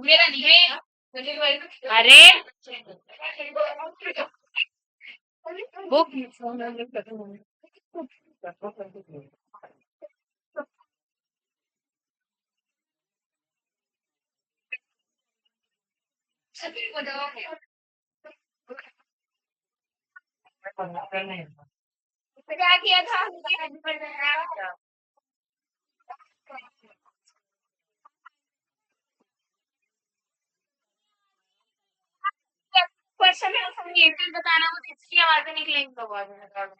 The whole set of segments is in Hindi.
मेरा नहीं है। अरे वो क्या किया था? क्वेश्चन है उसमें रिलेटेड बताना, वो किसकी आवाजें निकलेंगी तो आवाज में बता दो।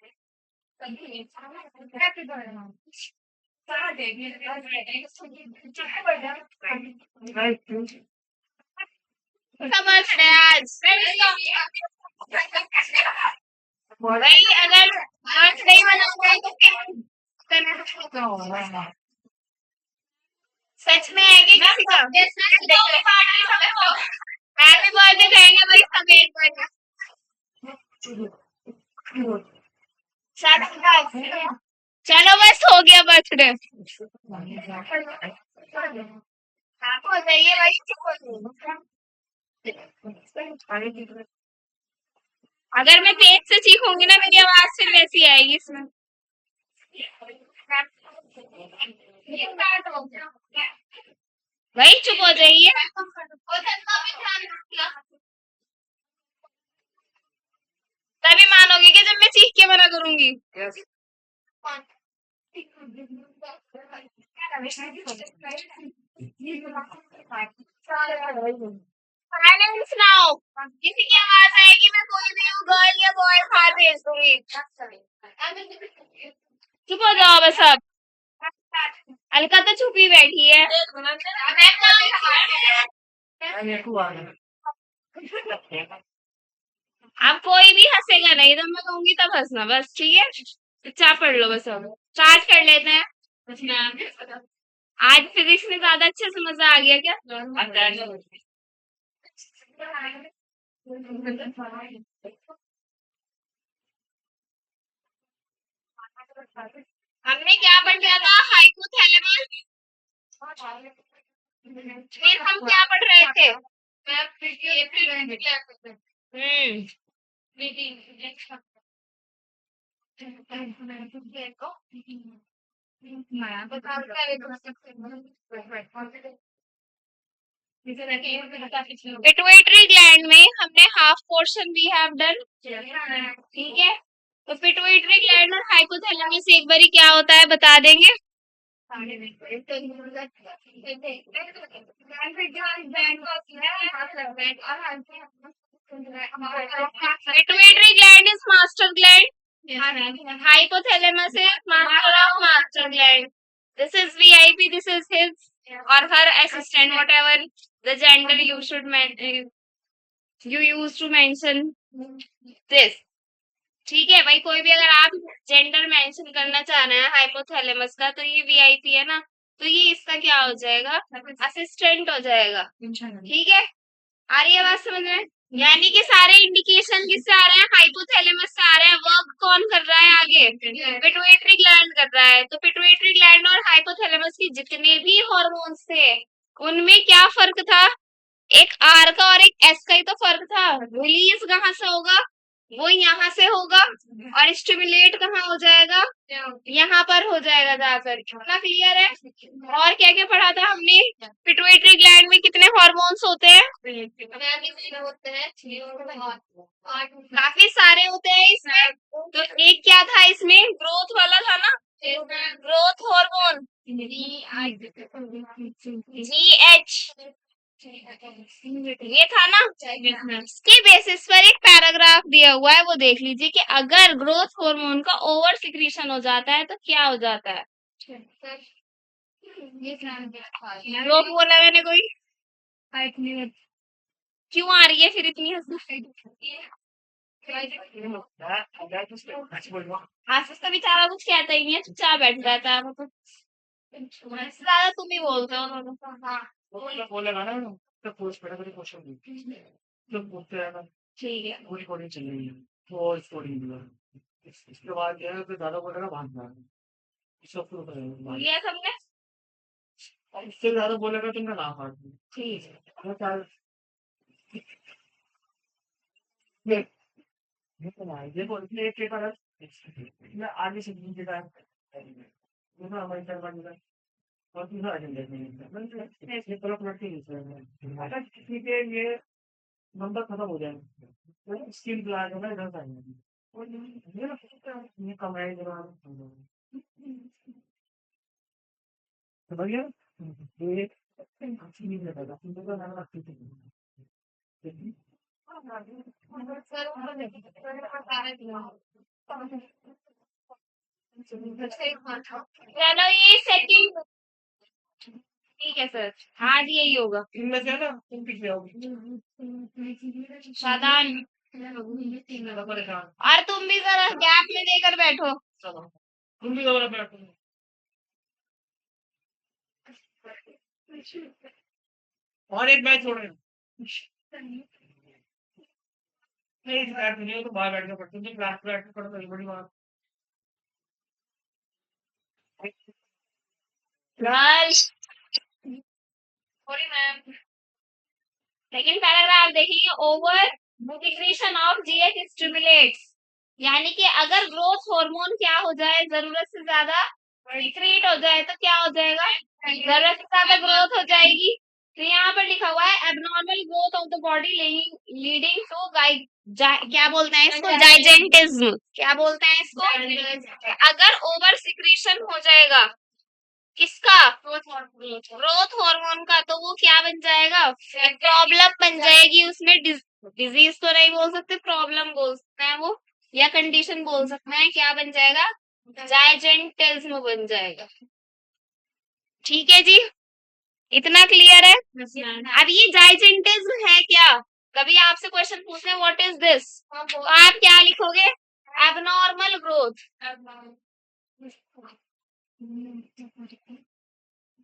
समझ रहे आज भाई, अगर आज नहीं बनाओगे तो फिर सच में है कि किसी का हैप्पी बर्थडे कहेंगे भाई सब एक बार। चलो बस हो गया बर्थडे। आप हो जाइए भाई, चुप हो जाइए। अगर मैं तेज से चीखूंगी ना, मेरी आवाज फिर वैसी आएगी इसमें। भाई चुप हो जाइए। तभी मानोगे कि जब मैं चीख के मना करूंगी। Silence now. किसी की आवाज आएगी, मैं कोई भी हूँ, गर्ल या बॉय, बाहर भेज दूंगी। चुप हो जाओ बस अब। अलका तो चुप ही बैठी है। अब कोई भी हंसेगा नहीं, जब मैं कहूंगी तब हंसना बस, ठीक है? चाय पढ़ लो बस, अब चार्ज कर लेते हैं। आज फिजिक्स में ज्यादा अच्छे से मजा आ गया क्या? हमने क्या पढ़ लिया था? हाइपोथैलेमस। फिर हम क्या पढ़ रहे थे? हम्म। पिट्यूटरी ग्लैंड में हमने half portion we have done, ठीक है? तो पिट्यूटरी ग्लैंड और हाइपोथैलेमस एक बारी क्या होता है बता देंगे? Pituitary gland is master gland, hypothalamus is master of master gland. This is VIP, this is his or her assistant, whatever the gender you should you use to mention this. ठीक है भाई, कोई भी अगर आप जेंडर मेंशन करना चाह रहे हैं हाइपोथैलेमस का, तो ये वीआईपी है ना, तो ये इसका क्या हो जाएगा? असिस्टेंट हो जाएगा, ठीक है? आ रही है बात समझ में? यानी कि सारे इंडिकेशन किससे आ रहे हैं? हाइपोथैलेमस से आ रहे हैं। वर्क कौन कर रहा है आगे? पिट्यूटरी ग्लैंड कर रहा है। तो पिट्यूटरी ग्लैंड और हाइपोथैलेमस की जितने भी हॉर्मोन्स थे, उनमें क्या फर्क था? एक आर का और एक एस का ही तो फर्क था। रिलीज कहाँ से होगा? वो यहाँ से होगा। और स्टिमुलेट कहाँ हो जाएगा? यहाँ पर हो जाएगा जाकर। कितना क्लियर है? और क्या क्या पढ़ा था हमने? पिट्यूटरी ग्लैंड में कितने हॉर्मोन्स होते हैं? काफी सारे होते हैं इसमें। तो एक क्या था इसमें? ग्रोथ वाला था ना, ग्रोथ हार्मोन GH, ये था ना। इसके बेसिस पर एक पैराग्राफ दिया हुआ है, वो देख लीजिए कि अगर ग्रोथ हार्मोन का ओवर सिक्रीशन हो जाता है तो क्या हो जाता है? लोग बोला मैंने कोई? क्यों आ रही है फिर इतनी हंसी? आशीष तो बेचारा कुछ कहता ही नहीं है, चुपचाप बैठ जाता है वो तो। ज्यादा तुम ही बोलते हो दोनों। हाँ बोलेगा ना तो पोस्ट पड़ा मेरे क्वेश्चन तो बोलते रहेगा ठीक है, पूरी कोडिंग चल रही है तो कोडिंग दिया इसके बाद जो है फिर दादा बोलेगा भागना इसको प्रूव करेगा ये सबने। और इससे ज्यादा बोलेगा तो मैं ना काट दूँ। ठीक है, मैं चार देख, देखो इसमें एक पेपर है, मैं आगे से नीचे का दूसरा हमारी चार पाँच का और तीसरा एजेंडा में ये पूरा प्रोडक्ट यूज करना है। अगर किसी के ये नंबर खत्म हो जाए तो स्किल ब्लैक है ना इधर से आएंगे और ये ना ये कमाई जरा समझ गया। ये अच्छी नहीं लगेगा तुमको तो नाम रखती थी। चलो ये सेकंड, ठीक है सर, आज यही होगा। इनमें से है ना तुम पीछे आओगी शादान, मैं परेशान। और तुम भी जरा गैप में देकर बैठो। चलो तुम भी दोबारा बैठो। और एक बैच छोड़ रहे हो नहीं इस बैठ नहीं हो तो बाहर बैठ के पढ़ते हो क्लास में बैठ के पढ़ो तो बड़ी बात। गर्ल, सॉरी मैम, लेकिन पैराग्राफ देखिए, over secretion of GH stimulates, यानी कि अगर ग्रोथ हार्मोन क्या हो जाए, जरूरत से ज्यादा सिक्रीट हो जाए तो क्या हो जाएगा, जरूरत से ज्यादा ग्रोथ हो जाएगी। तो यहाँ पर लिखा हुआ है abnormal growth of the body leading to क्या बोलते हैं इसको, जाइजेंटिज्म, क्या बोलते हैं इसको, अगर ओवर सिक्रीशन हो जाएगा किसका, ग्रोथ हार्मोन का, तो वो क्या बन जाएगा, प्रॉब्लम बन जाएगी उसमें। डिजीज तो नहीं बोल सकते, प्रॉब्लम बोल सकते हैं वो, या कंडीशन बोल सकते हैं, क्या बन जाएगा, जाइजेंटिज्म बन जाएगा। ठीक है जी, इतना क्लियर है। अब ये जाइजेंटिज्म है क्या, कभी आपसे क्वेश्चन पूछे व्हाट इज दिस, तो आप क्या लिखोगे, abnormal growth,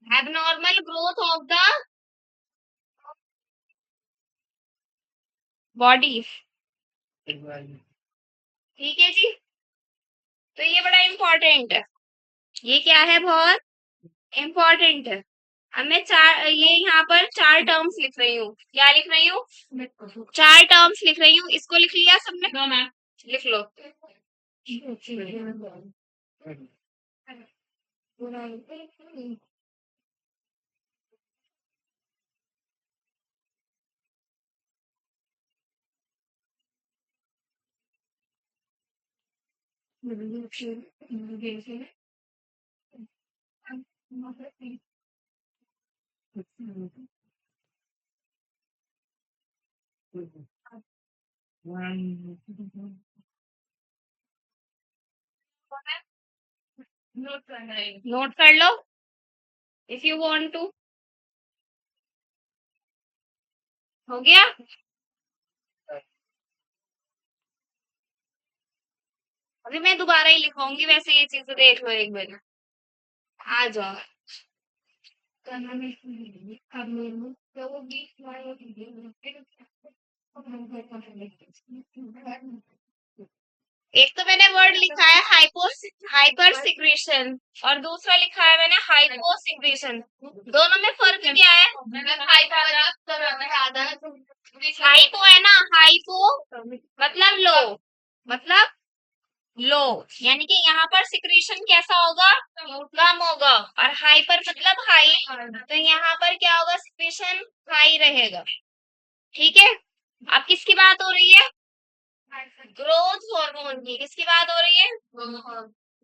abnormal growth of the body. ठीक है जी, तो ये बड़ा इम्पोर्टेंट है, ये क्या है, बहुत इम्पोर्टेंट है। अब मैं चार, ये यहाँ पर चार टर्म्स लिख रही हूँ, क्या लिख रही हूँ, चार टर्म्स लिख रही हूँ, इसको लिख लिया सबने, नो मैम, लिख लो। नोट कर लो इफ यू वांट टू, हो गया। अभी मैं दोबारा ही लिखवाऊंगी, वैसे ये चीजें देख लो एक बार, आ जाओ। एक तो मैंने वर्ड लिखा है हाइपर सिक्रेशन, और दूसरा लिखा है मैंने हाइपो सिक्रेशन, दोनों में फर्क क्या है, हाइपो है ना, हाइपो मतलब लो, मतलब लो, यानी कि यहाँ पर सिक्रेशन कैसा होगा, कम होगा, और हाइपर मतलब हाई, तो यहाँ पर क्या होगा, सिक्रेशन हाई रहेगा। ठीक है, अब किसकी बात हो रही है, ग्रोथ हार्मोन की, किसकी बात हो रही है,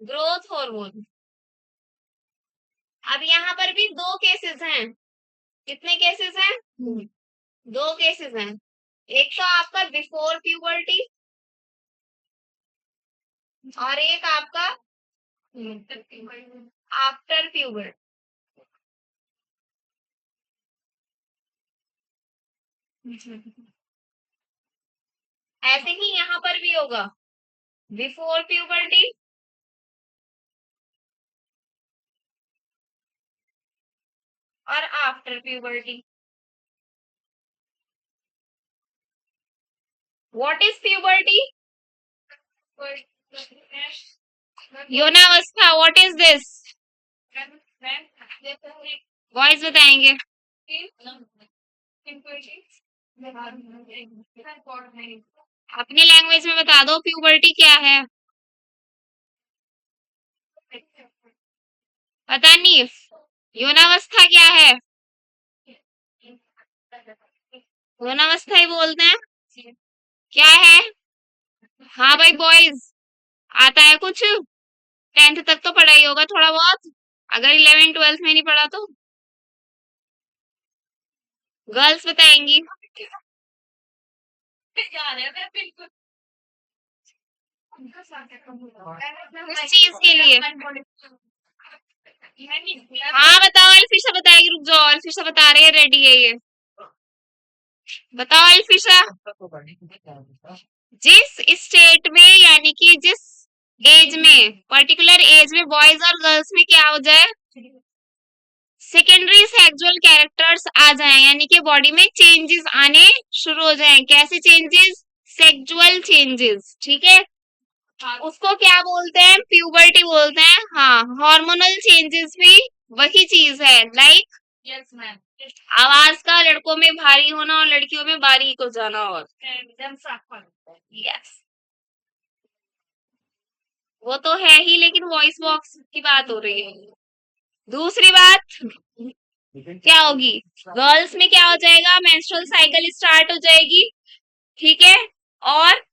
ग्रोथ हार्मोन। अब यहाँ पर भी दो केसेस हैं, कितने केसेस हैं, दो केसेस हैं, एक तो आपका बिफोर प्यूबर्टी और एक आपका आफ्टर प्यूबर्टी। ऐसे ही यहाँ पर भी होगा, बिफोर प्यूबर्टी और after puberty. What is puberty, यौनावस्था, व्हाट इज दिस, बॉयज बताएंगे। अपनी लैंग्वेज में बता दो प्यूबर्टी क्या है। पता नहीं। यौनावस्था क्या है। यौनावस्था ही बोलते हैं। क्या है। हाँ भाई बॉयज, आता है कुछ। 10th तक तो पढ़ा ही होगा थोड़ा बहुत, अगर 11 12th में नहीं पढ़ा तो। गर्ल्स बताएंगी। किस चीज के लिए। हाँ बताओ, अल्फिशा बताएगी, रुक जाओ, अल्फिशा बता रही है, रेडी है ये। बताओ अल्फिशा। जिस स्टेट में यानी कि जिस एज में, पर्टिकुलर एज में बॉयज और गर्ल्स में क्या हो जाए, सेकेंडरी सेक्सुअल कैरेक्टर्स आ जाएं, यानी कि बॉडी में चेंजेस आने शुरू हो जाएं। कैसे चेंजेस। सेक्सुअल चेंजेस, ठीक है। उसको क्या बोलते हैं, प्यूबर्टी बोलते हैं। हाँ, हार्मोनल चेंजेस भी वही चीज है, लाइक आवाज का लड़कों में भारी होना और लड़कियों में बारीक हो जाना। और यस, वो तो है ही, लेकिन वॉइस बॉक्स की बात हो रही है। दूसरी बात क्या होगी, गर्ल्स में क्या हो जाएगा, मेंस्ट्रुअल साइकिल स्टार्ट हो जाएगी, ठीक है। और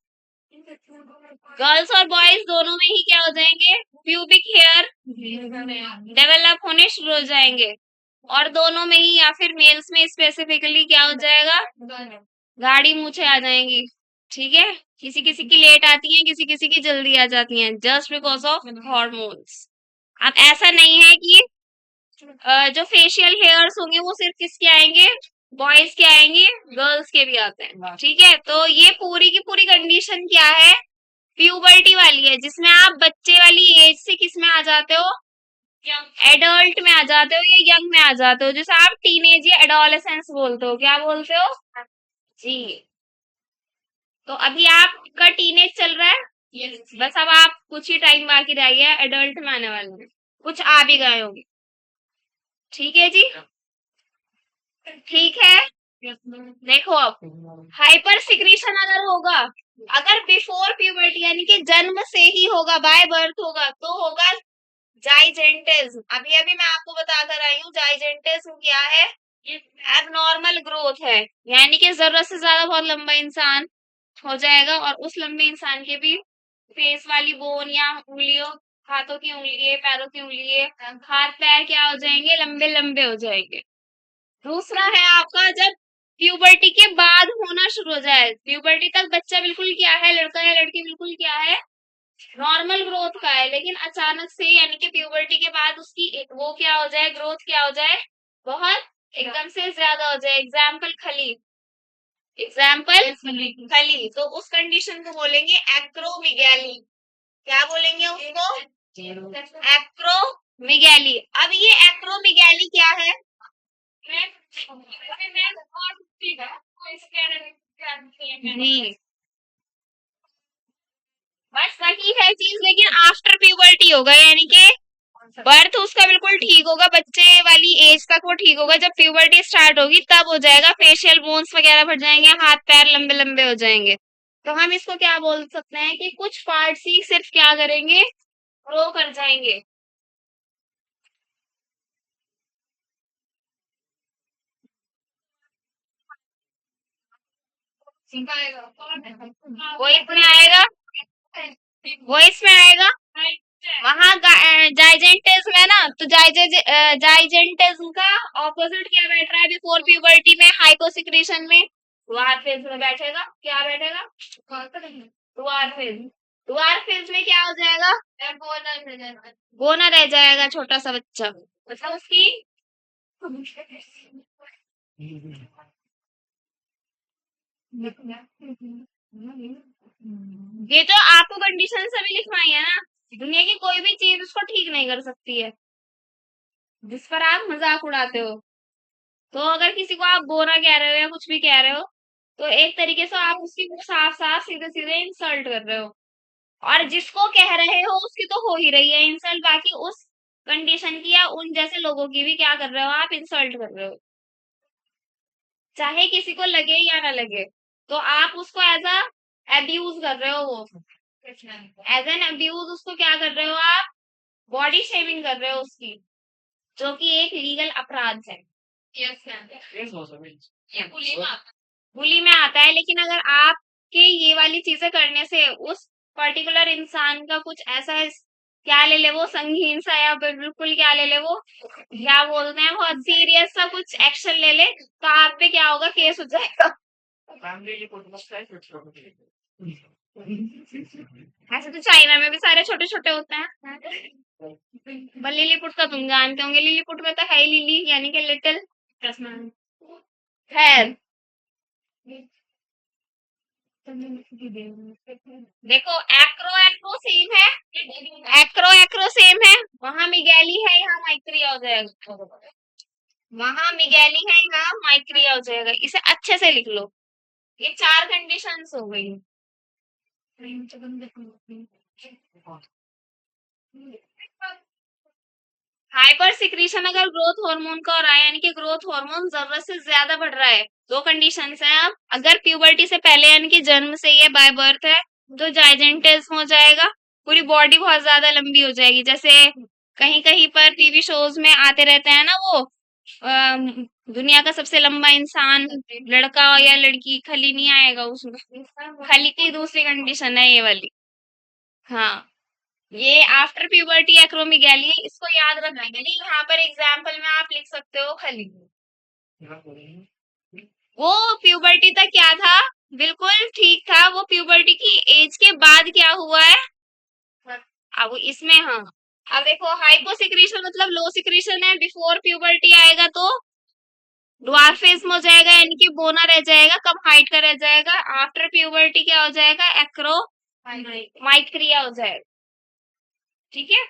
गर्ल्स और बॉयज दोनों में ही क्या हो जाएंगे, प्यूबिक हेयर डेवलप होने शुरू हो जाएंगे। और दोनों में ही, या फिर मेल्स में स्पेसिफिकली क्या हो जाएगा, गाढ़ी मूछें आ जाएंगी, ठीक है। किसी किसी की लेट आती हैं, किसी किसी की जल्दी आ जाती हैं, जस्ट बिकॉज ऑफ हॉर्मोन्स। अब ऐसा नहीं है कि जो फेशियल हेयर्स होंगे वो सिर्फ किसके आएंगे, बॉयज के आएंगे, गर्ल्स के भी आते हैं, ठीक है। तो ये पूरी की पूरी कंडीशन क्या है, प्यूबर्टी वाली है, जिसमें आप बच्चे वाली एज से किस में आ जाते हो, एडल्ट में आ जाते हो या यंग में आ जाते हो, जिसे आप टीनेज या एडोलेसेंस बोलते हो। क्या बोलते हो जी। तो अभी आपका टीनेज चल रहा है, बस अब आप कुछ ही टाइम बाकी रह गया एडल्ट में आने वाले हैं, कुछ आ भी गए होंगे, ठीक है जी। ठीक है, देखो अब हाइपर सिक्रीशन अगर होगा, अगर बिफोर प्यूबर्टी यानी कि जन्म से ही होगा, बाय बर्थ होगा, तो होगा जाइजेंटिज्म। अभी अभी मैं आपको बता कर आई हूँ, जाइजेंटिज्म क्या है, एबनॉर्मल ग्रोथ है, यानी कि जरूरत से ज्यादा बहुत लंबा इंसान हो जाएगा, और उस लंबे इंसान के भी फेस वाली बोन या उंगलियों, हाथों की उंगली, पैरों की उंगली, हाथ पैर क्या हो जाएंगे, लंबे लंबे हो जाएंगे। दूसरा है आपका, जब प्यूबर्टी के बाद होना शुरू हो जाए, प्यूबर्टी तक बच्चा बिल्कुल क्या है, लड़का या लड़की बिल्कुल क्या है, नॉर्मल ग्रोथ का है, लेकिन अचानक से यानी कि प्यूबर्टी के बाद उसकी वो क्या हो जाए, ग्रोथ क्या हो जाए, बहुत एकदम से ज्यादा हो जाए। एग्जाम्पल खली, एग्जाम्पल खली, तो उस कंडीशन को बोलेंगे एक्रोमिगैली। क्या बोलेंगे उसको, एक्रोमिगैली। अब ये एक्रोमिगैली क्या है, जी बस वही है चीज, लेकिन आफ्टर प्यूबर्टी होगा, यानी कि बर्थ उसका बिल्कुल ठीक होगा, बच्चे वाली एज तक वो ठीक होगा, जब प्यूबर्टी स्टार्ट होगी तब हो जाएगा, फेशियल बोन्स वगैरह बढ़ जाएंगे, हाथ पैर लंबे लंबे हो जाएंगे। तो हम इसको क्या बोल सकते हैं कि कुछ पार्ट्स ही सिर्फ क्या करेंगे, ग्रो कर जाएंगे। वो इसमें आएगा, वो इसमें आएगा, वहां जाइजेंटिज्म है ना, तो जाइजेंटिज्म का ऑपोजिट क्या बैठ रहा है बिफोर प्यूबर्टी में, हाइपोसिक्रेशन में, डुआर फेज में बैठेगा, क्या बैठेगा, डुआर फेज। डुआर फेज में क्या हो जाएगा, गोना रह जाएगा, छोटा सा बच्चा, मतलब उसकी ये जो आपको कंडीशन सभी लिखवाई है ना, दुनिया की कोई भी चीज उसको ठीक नहीं कर सकती है, जिस पर आप मजाक उड़ाते हो। तो अगर किसी को आप गोरा कह रहे हो या कुछ भी कह रहे हो, तो एक तरीके से आप उसकी साफ साफ सीधे सीधे इंसल्ट कर रहे हो, और जिसको कह रहे हो उसकी तो हो ही रही है इंसल्ट, बाकी उस कंडीशन की या उन जैसे लोगों की भी क्या कर रहे हो आप, इंसल्ट कर रहे हो, चाहे किसी को लगे या ना लगे, तो आप उसको एज अ एब्यूज कर रहे हो, वो एज एन अब्यूज उसको क्या कर रहे हो आप, बॉडी शेमिंग कर रहे हो उसकी, जो कि एक लीगल अपराध है। Yes, also means. बुली में आता है, लेकिन अगर आपके ये वाली चीजें करने से उस पर्टिकुलर इंसान का कुछ ऐसा है, क्या ले ले वो, संगीन सा या बिल्कुल क्या ले ले वो, क्या बोलते हैं, बहुत सीरियस सा कुछ एक्शन ले ले, तो आप पे क्या होगा, केस हो जाएगा। Family report must try to explore. ऐसे तो चाइना में भी सारे छोटे छोटे होते हैं। पर लिलीपुट का तुम जानते होंगे, लिलीपुट में तो है ही लिली, यानी कि लिटिल। खैर, देखो एक्रो एक्रो सेम है, एक्रो एक्रो सेम है, वहां मिगैली है, यहाँ माइक्रिया हो जाएगा, वहां मिगैली है, यहाँ माइक्रिया हो जाएगा, इसे अच्छे से लिख लो, ये 4 कंडीशंस हो गई। हाइपर सिक्रीशन अगर ग्रोथ हार्मोन का हो रहा है, यानी कि ग्रोथ हार्मोन जरूरत से ज्यादा बढ़ रहा है, 2 कंडीशंस हैं। अब अगर प्यूबर्टी से पहले यानी कि जन्म से ही बाय बर्थ है, तो जाइजेंटिज्म हो जाएगा, पूरी बॉडी बहुत ज्यादा लंबी हो जाएगी, जैसे कहीं कहीं पर टीवी शोज में आते रहते हैं ना वो, दुनिया का सबसे लंबा इंसान, लड़का या लड़की, खली नहीं आएगा उसमें, खली की दूसरी कंडीशन है ये वाली। हाँ, ये आफ्टर प्यूबर्टी एक्रोमेगाली है, इसको याद रखने के लिए यहाँ पर एग्जाम्पल में आप लिख सकते हो खली। वो प्यूबर्टी तक क्या था, बिल्कुल ठीक था, वो प्यूबर्टी की एज के बाद क्या हुआ है, अब इसमें हाँ, अब देखो हाइपोसिक्रीशन मतलब लो सिक्रीशन है, बिफोर प्यूबर्टी आएगा तो ड्वार्फिज्म हो जाएगा, यानी कि बोना रह जाएगा, कम हाइट का रह जाएगा, आफ्टर प्यूबर्टी क्या हो जाएगा, एक्रो माइक्रिया हो जाएगा, ठीक है।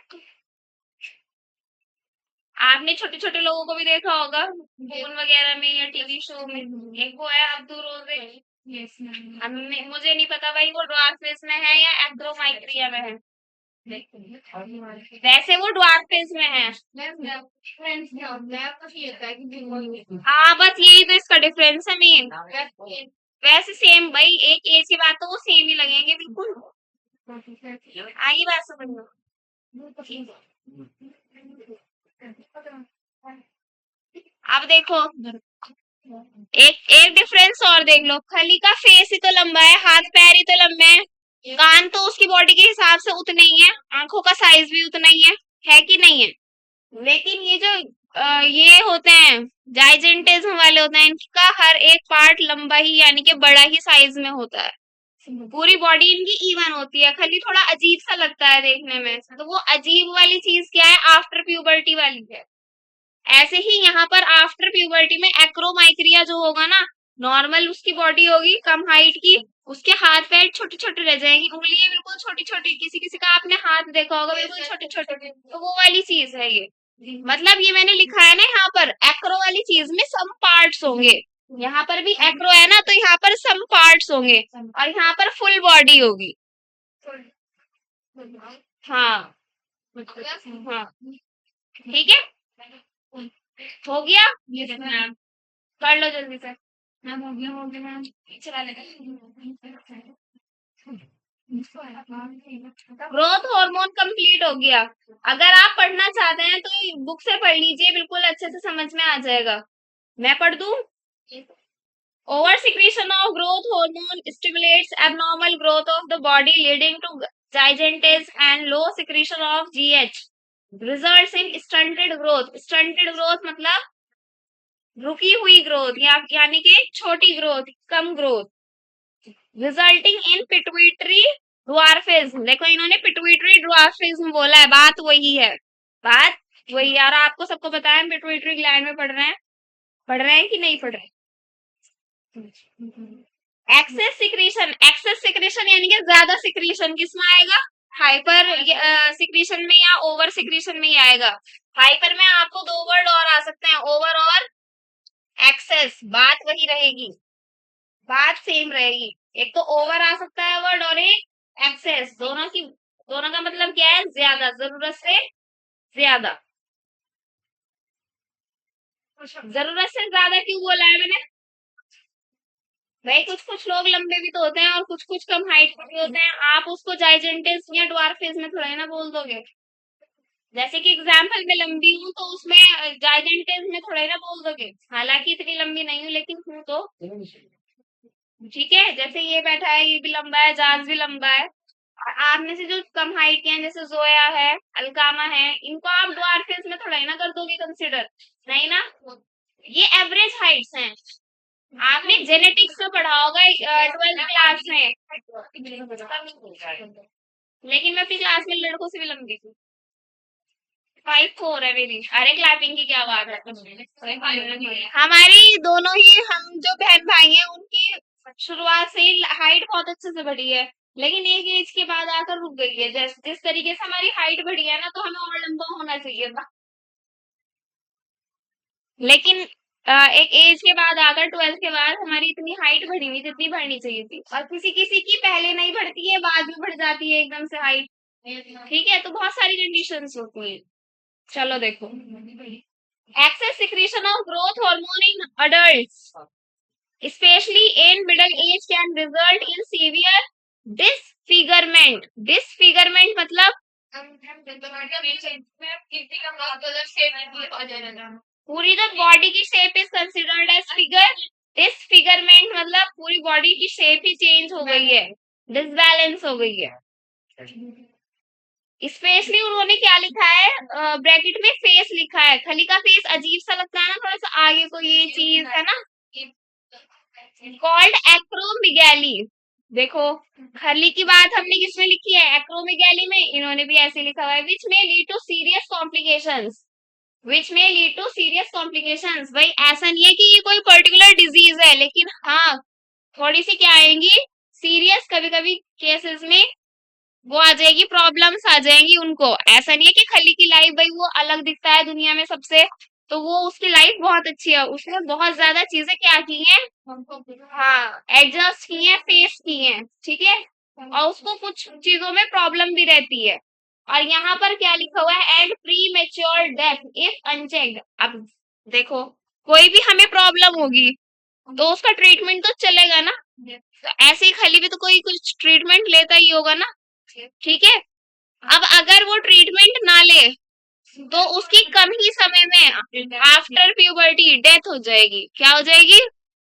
आपने छोटे छोटे लोगों को भी देखा होगा फोन वगैरह में या टीवी शो में, एक वो है अब्दू रोजे, अब मुझे नहीं पता भाई वो ड्वार्फिज्म में है या एक्रोमाइक्रिया में है, वैसे वो ड्वार्फिज्म में है। हाँ बस यही तो इसका डिफरेंस है मेन, वैसे सेम भाई, एक एज के बाद तो वो सेम ही लगेंगे बिल्कुल, आगे बात समझ लो। अब देखो एक एक डिफरेंस और देख लो, खली का फेस ही तो लंबा है, हाथ पैर ही तो लंबे हैं, कान तो उसकी बॉडी के हिसाब से उतने ही है, आंखों का साइज भी उतना ही है कि नहीं है, लेकिन ये जो ये होते हैं जाइजेंटिज्म वाले होते हैं, इनका हर एक पार्ट लंबा ही यानी कि बड़ा ही साइज में होता है, पूरी बॉडी इनकी इवन होती है, खाली थोड़ा अजीब सा लगता है देखने में, तो वो अजीब वाली चीज क्या है, आफ्टर प्यूबर्टी वाली है। ऐसे ही यहाँ पर आफ्टर प्यूबर्टी में एक्रोमाइक्रिया जो होगा ना, नॉर्मल उसकी बॉडी होगी कम हाइट की, उसके हाथ पैर छोटे छोटे रह जाएंगी, उंगलियां बिल्कुल छोटी छोटी, किसी किसी का आपने हाथ देखा होगा बिल्कुल छोटे छोटे, तो वो वाली चीज है ये, मतलब ये मैंने लिखा है ना यहाँ पर, एक्रो वाली चीज में सम पार्ट्स होंगे, यहाँ पर भी एक्रो है ना, तो यहाँ पर सम पार्ट्स होंगे, और यहाँ पर फुल बॉडी होगी। हाँ हाँ, ठीक है, हो गया, कर लो जल्दी से, मैम हो गया, हो गया मैम, चला लेगा। ग्रोथ हार्मोन कंप्लीट हो गया, अगर आप पढ़ना चाहते हैं तो बुक से पढ़ लीजिए, बिल्कुल अच्छे से समझ में आ जाएगा, मैं पढ़ दूं। Over secretion of growth hormone stimulates abnormal growth of the body leading to gigantism and low secretion of GH results in stunted growth, stunted growth मतलब रुकी हुई ग्रोथ यानी कि छोटी growth, come growth, resulting in pituitary dwarfism, देखो इन्होंने पिट्यूटरी ड्वार्फिज्म बोला है, बात वही है, बात वही यार, आपको सबको पता है, पिट्यूटरी ग्लैंड में पढ़ रहे हैं कि नहीं पढ़ रहे। एक्सेस सिक्रीशन यानी कि ज्यादा सिक्रीशन किसमें आएगा, हाइपर सिक्रीशन में या ओवर सिक्रीशन में ही आएगा। हाइपर में आपको 2 वर्ड और आ सकते हैं, ओवर और एक्सेस, बात वही रहेगी, बात सेम रहेगी, एक तो ओवर आ सकता है वर्ड और एक एक्सेस, दोनों का मतलब क्या है, ज्यादा, जरूरत से ज्यादा। जरूरत से ज्यादा क्यों बोला है मैंने? भाई कुछ कुछ लोग लंबे भी तो होते हैं और कुछ कुछ कम हाइट के भी होते हैं। आप उसको जाइजेंटिस या ड्वार्फिज्म में थोड़ा ही ना बोल दोगे। जैसे कि एग्जाम्पल में लंबी हूँ तो उसमें जाइजेंटिस में थोड़ा ही ना बोल दोगे। हालांकि इतनी लंबी नहीं हूँ लेकिन हूँ तो। ठीक है, जैसे ये बैठा है ये भी लंबा है, जाज भी लंबा है। और आप में से जो कम हाइट के हैं जैसे जोया है, अलकामा है, इनको आप ड्वार्फिज्म में थोड़ा ही ना कर दोगे कंसिडर। नहीं ना, ये एवरेज हाइट्स हैं। आपने जेनेटिक्स में पढ़ा होगा 12th क्लास में। लेकिन मैं अपनी क्लास में लड़कों से भी लंबी थी। 5'4" है मेरी। अरे क्लैपिंग की क्या बात है। हमारी दोनों ही हम जो बहन भाई हैं उनकी शुरुआत से ही हाइट बहुत अच्छे से बढ़ी है। लेकिन एक एज के बाद आकर रुक गई है। जिस तरीके से हमारी हाइट बढ़ी है ना तो हमें और लंबा होना चाहिए था। लेकिन एक एज के बाद आकर 12th के बाद हमारी इतनी हाइट बढ़ी हुई जितनी बढ़नी चाहिए थी। और किसी किसी की पहले नहीं बढ़ती है, बाद में बढ़ जाती है एकदम से हाइट। ठीक है, तो बहुत सारी कंडीशंस होती हैं। चलो देखो, excess secretion of growth hormone in adults, especially in middle age, can result in severe disfigurement. Disfigurement मतलब पूरी जो बॉडी की shape is considered as figure. Disfigurement मतलब पूरी बॉडी की शेप ही चेंज हो गई है, डिसबैलेंस हो गई है। स्पेशली उन्होंने क्या लिखा है ब्रैकेट में फेस लिखा है। खली का फेस अजीब सा लगता है ना, थोड़ा सा आगे को ये चीज है ना, कॉल्ड एक्रोमिगैली। देखो, खली की बात हमने किसमें लिखी है? एक्रोमिगैली में। इन्होंने भी ऐसे लिखा हुआ है विच में लीड टू सीरियस कॉम्प्लिकेशंस। विच में लीड टू सीरियस कॉम्प्लिकेशंस। भाई ऐसा नहीं है कि ये कोई पर्टिकुलर डिजीज है, लेकिन हाँ थोड़ी सी क्या आएंगी, सीरियस कभी कभी केसेस में वो आ जाएगी, प्रॉब्लम्स आ जाएंगी उनको। ऐसा नहीं है कि खली की लाइफ भाई वो अलग दिखता है दुनिया में सबसे, तो वो उसकी लाइफ बहुत अच्छी है, उसने बहुत ज्यादा चीजें क्या की हैं, हाँ एडजस्ट की हैं, फेस की हैं। ठीक है, और उसको कुछ चीजों में प्रॉब्लम भी रहती है। और यहाँ पर क्या लिखा हुआ है, and pre mature death if unchecked. अब देखो, कोई भी हमें प्रॉब्लम होगी तो उसका ट्रीटमेंट तो चलेगा ना। तो ऐसे ही खली भी तो कोई कुछ ट्रीटमेंट लेता ही होगा ना। ठीक है, अब अगर वो ट्रीटमेंट ना ले तो उसकी कम ही समय में आफ्टर प्यूबर्टी डेथ हो जाएगी। क्या हो जाएगी?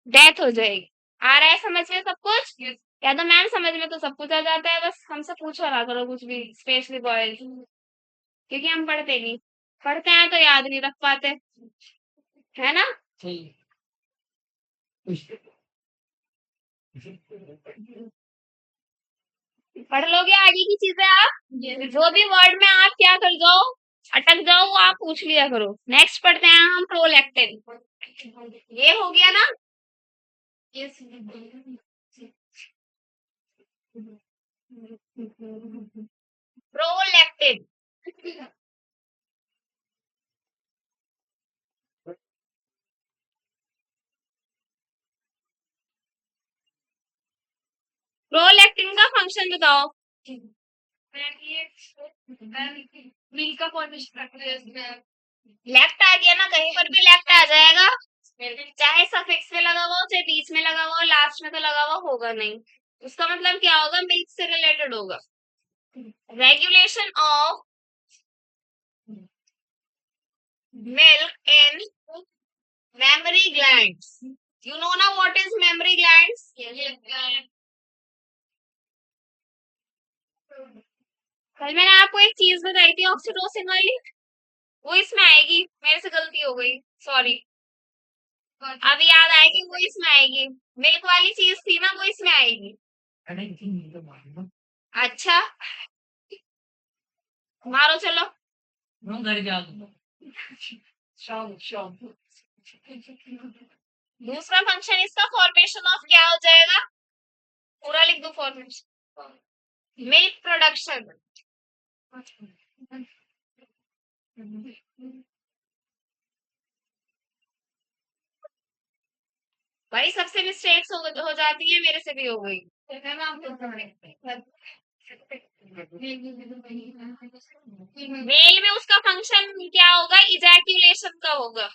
डेथ हो जाएगी। आ रहा है समझ में सब कुछ? या तो मैम समझ में तो सब कुछ आ जाता है, बस हमसे पूछो ना करो कुछ भी, स्पेशली बॉयज, क्योंकि हम पढ़ते नहीं। पढ़ते हैं तो याद नहीं रख पाते, है ना। पढ़ लोगे आगे की चीजें आप। जो भी वर्ड में आप क्या कर जाओ, अटक जाओ, वो आप पूछ लिया करो। नेक्स्ट पढ़ते हैं हम प्रोलैक्टिन। ये हो गया ना। प्रोलैक्टिन। प्रोलैक्टिन का फंक्शन बताओ। मिल्क का फॉर्मेशन। लेफ्ट आ गया ना, कहीं पर भी लेफ्ट आ जाएगा, चाहे सफिक्स में लगा हुआ हो चाहे बीच में लगा हुआ हो, लास्ट में तो लगा हुआ होगा नहीं। उसका मतलब क्या होगा, मिल्क से रिलेटेड होगा। Regulation of milk in mammary glands. You know ना व्हाट इज मेमोरी ग्लैंड्स? कल मैंने आपको एक चीज बताई थी ऑक्सीटोसिन वाली, वो इसमें आएगी। मेरे से गलती हो गई, सॉरी। अब याद आया कि वो इसमें आएगी। मिल्क वाली चीज थी ना, वो इसमें आएगी। अच्छा, मारो चलो। दूसरा फंक्शन इसका फॉर्मेशन ऑफ क्या हो जाएगा, पूरा लिख दो फॉर्मेशन। Milk production. भाई सबसे मिस्टेक्स हो जाती है, मेरे से भी हो गई। मेल में उसका फंक्शन क्या होगा, इजैक्यूलेशन का होगा।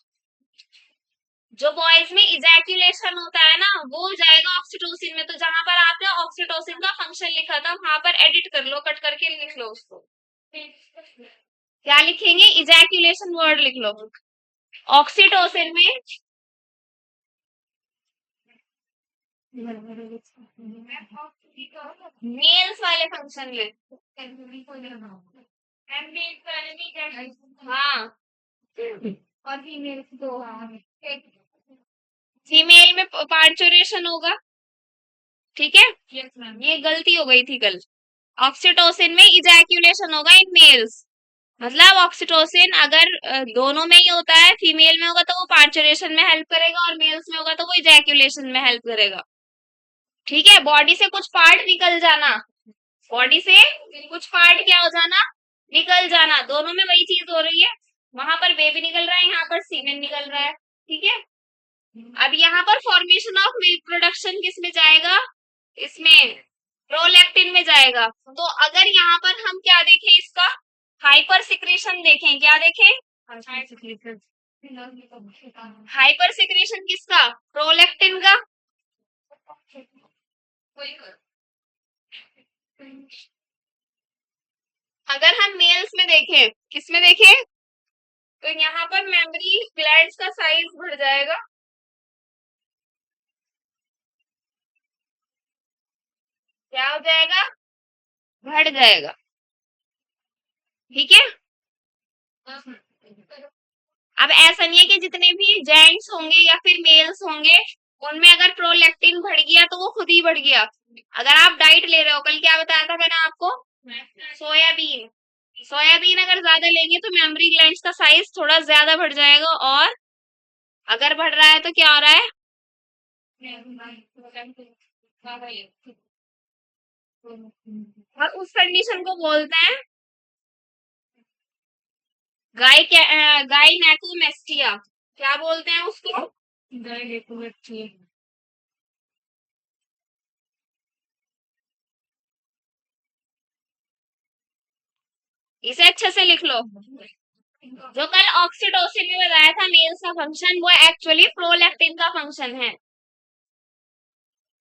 जो बॉयज में इजैक्यूलेशन होता है ना वो जाएगा ऑक्सीटोसिन में। तो जहां पर आपने ऑक्सीटोसिन का फंक्शन लिखा था वहां पर एडिट कर लो, कट करके लिख लो उसको। क्या लिखेंगे? इजैक्यूलेशन वर्ड लिख लो। ऑक्सीटोसिन में मेल्स वाले फंक्शन ले। हाँ, और फीमेल में पार्चुरेशन होगा। ठीक है, ये गलती हो गई थी कल। ऑक्सीटोसिन में इजैक्यूलेशन होगा इन मेल्स। मतलब ऑक्सीटोसिन अगर दोनों में ही होता है, फीमेल में होगा तो वो पार्चुरेशन में हेल्प करेगा और मेल्स में होगा तो वो इजैक्यूलेशन में हेल्प करेगा। ठीक है, बॉडी से कुछ पार्ट निकल जाना, बॉडी से कुछ पार्ट क्या हो जाना? निकल जाना। दोनों में वही चीज हो रही है, वहां पर बेबी निकल रहा है, यहाँ पर सीमेन निकल रहा है। ठीक है, अब यहाँ पर फॉर्मेशन ऑफ मिल्क प्रोडक्शन किस में जाएगा? इसमें प्रोलैक्टिन में जाएगा। तो अगर यहाँ पर हम क्या देखें, इसका हाइपर सिक्रेशन देखें, क्या देखें? हाइपर सिक्रेशन किसका? प्रोलैक्टिन का। अगर हम मेल्स में देखें, किस में देखें? तो यहाँ पर मेमोरी ग्लैंड्स का साइज बढ़ जाएगा। क्या हो जाएगा? बढ़ जाएगा। ठीक है, अब ऐसा नहीं है कि जितने भी जेंट्स होंगे या फिर मेल्स होंगे उनमें अगर प्रोलैक्टिन बढ़ गया तो वो खुद ही बढ़ गया। अगर आप डाइट ले रहे हो, कल क्या बताया था मैंने आपको? सोयाबीन। सोयाबीन अगर ज्यादा लेंगे तो मेमोरी ग्लैंड्स का साइज थोड़ा ज्यादा बढ़ जाएगा, और अगर बढ़ रहा है तो क्या हो रहा है? और उस कंडीशन को बोलते हैं गायनेकोमेस्टिया। क्या बोलते हैं उसको? इसे अच्छे से लिख लो। जो कल ऑक्सीटोसिन में बताया था मेल्स का फंक्शन, वो एक्चुअली प्रोलैक्टिन का फंक्शन है।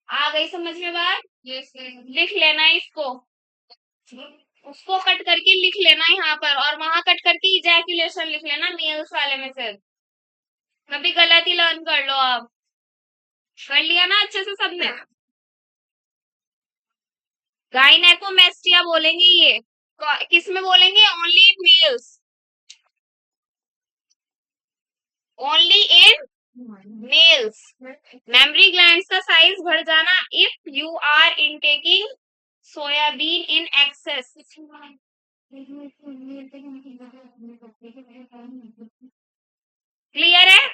आ गई समझ में बात? लिख लेना इसको, उसको कट करके लिख लेना यहाँ पर, और वहां कट करके इजैक्यूलेशन लिख लेना मेल्स वाले में से। कभी गलत ही लर्न कर लो आप। कर लिया ना अच्छे से सबने? गायनेकोमेस्टिया बोलेंगे ये। किस में बोलेंगे? Only in males, only in males. Mammary glands का साइज बढ़ जाना if you are intaking soybean in excess. Clear है?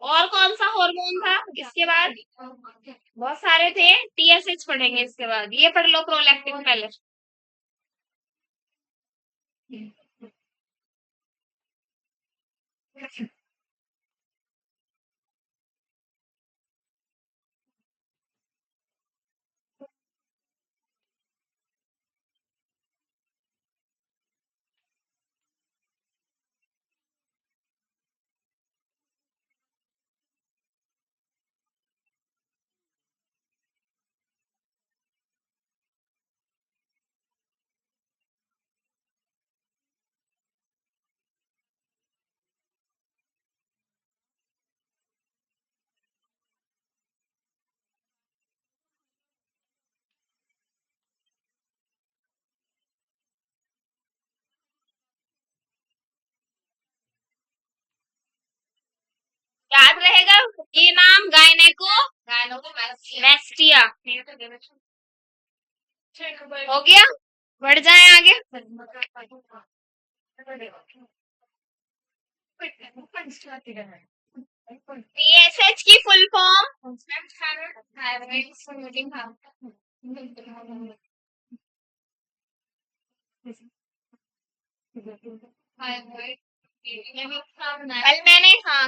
और कौन सा हार्मोन था इसके बाद? बहुत सारे थे, टीएसएच पढ़ेंगे इसके बाद। ये पढ़ लो प्रोलैक्टिन पहले। याद रहेगा ये नाम, गायनेकोमेस्टिया। हो गया, बढ़ जाए आगे। टीएसएच की फुल फॉर्म?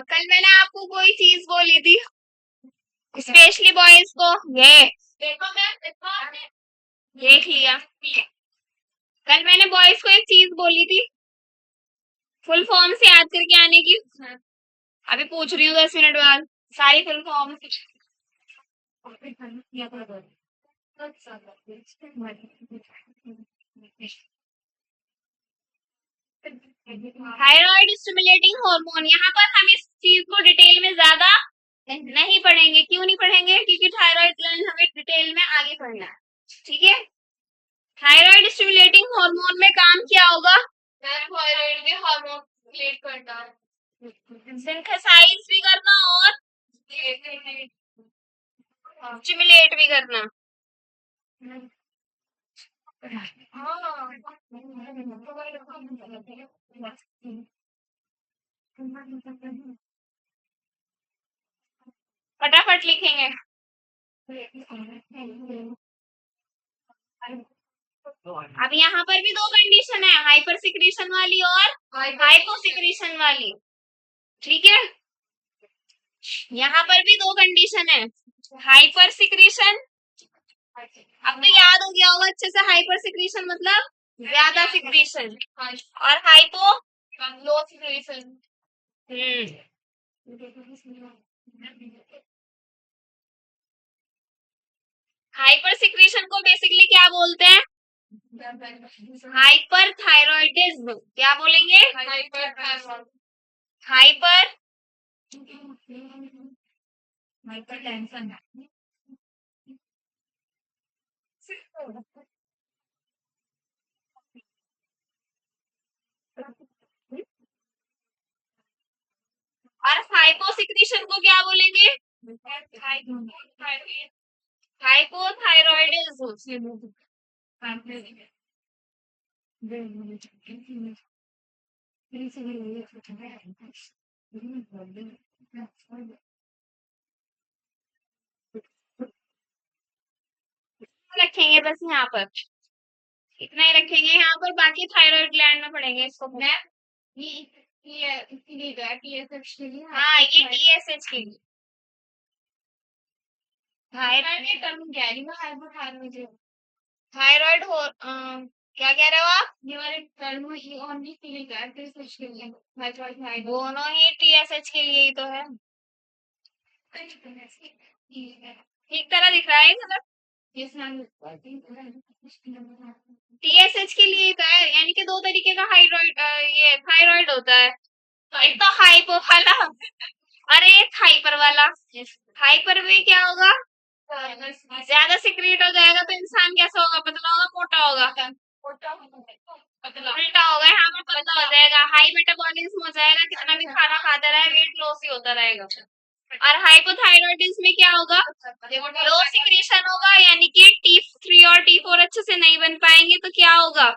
कल मैंने आपको कोई चीज बोली थी स्पेशली बॉयज को, ये देख लिया। कल मैंने बॉयज को एक चीज बोली थी फुल फॉर्म से याद करके आने की। अभी पूछ रही हूँ 10 मिनट बाद। सारी full form thyroid stimulating hormone. यहाँ पर हम इस चीज को डिटेल में ज्यादा नहीं पढ़ेंगे। क्यों नहीं पढ़ेंगे? क्योंकि थायराइड ग्लैंड हमें डिटेल में आगे पढ़ना है। ठीक है। थायराइड स्टिमुलेटिंग हार्मोन में काम क्या होगा? थायराइड के हार्मोन क्रिएट करना, सिंथेसाइज भी करना और स्टिमुलेट भी करना। फटाफट लिखेंगे। अब यहाँ पर भी दो कंडीशन है, हाइपर सिक्रीशन वाली और हाइपो सिक्रीशन वाली। ठीक है। यहाँ पर भी दो कंडीशन है, हाइपर सिक्रीशन, अब तो याद हो गया होगा अच्छे से, हाइपर सिक्रीशन मतलब ज्यादा सिक्रीशन, और हाइपो लो सिक्रीशन। हाइपर सिक्रीशन को बेसिकली क्या बोलते हैं? Hyper thyroidism. क्या बोलेंगे? Hyper tension. और हाइपोसिक्रीशन को क्या बोलेंगे? हाइपोथायरॉइडिज्म। रखेंगे बस यहाँ पर, इतना ही रखेंगे यहाँ पर, बाकी थायराइड ग्लैंड में पढ़ेंगे इसको। ये इसीलिए जो है TSH के लिए। हाँ, ये TSH के लिए। थायराइड के टर्म क्या है? हाइपोथायरॉइड। थायराइड हो क्या कह रहे हो आप? ये वाले टर्म ही ओनली के लिए है, TSH के लिए। थायराइड दोनों ही TSH के लिए ही तो है। ठीक तरह दिख रहा है मतलब TSH के लिए तो है, यानी कि दो तरीके का हाइड्रॉइड ये थायराइड होता है। एक तो हाइपो वाला और एक हाइपर वाला। हाइपर में क्या होगा? ज्यादा सिक्रेट हो जाएगा तो इंसान कैसा होगा? पतला होगा, मोटा होगा? उल्टा होगा, यहाँ पर पतला हो जाएगा, हाई मेटाबॉलिज्म हो जाएगा, कितना भी खाना खाता रहे वेट लॉस ही होता रहेगा। और हाइपोथायरॉइडिज्म में क्या होगा? लो सिक्रीशन होगा, यानी कि T3 और T4 अच्छे से नहीं बन पाएंगे, तो क्या होगा?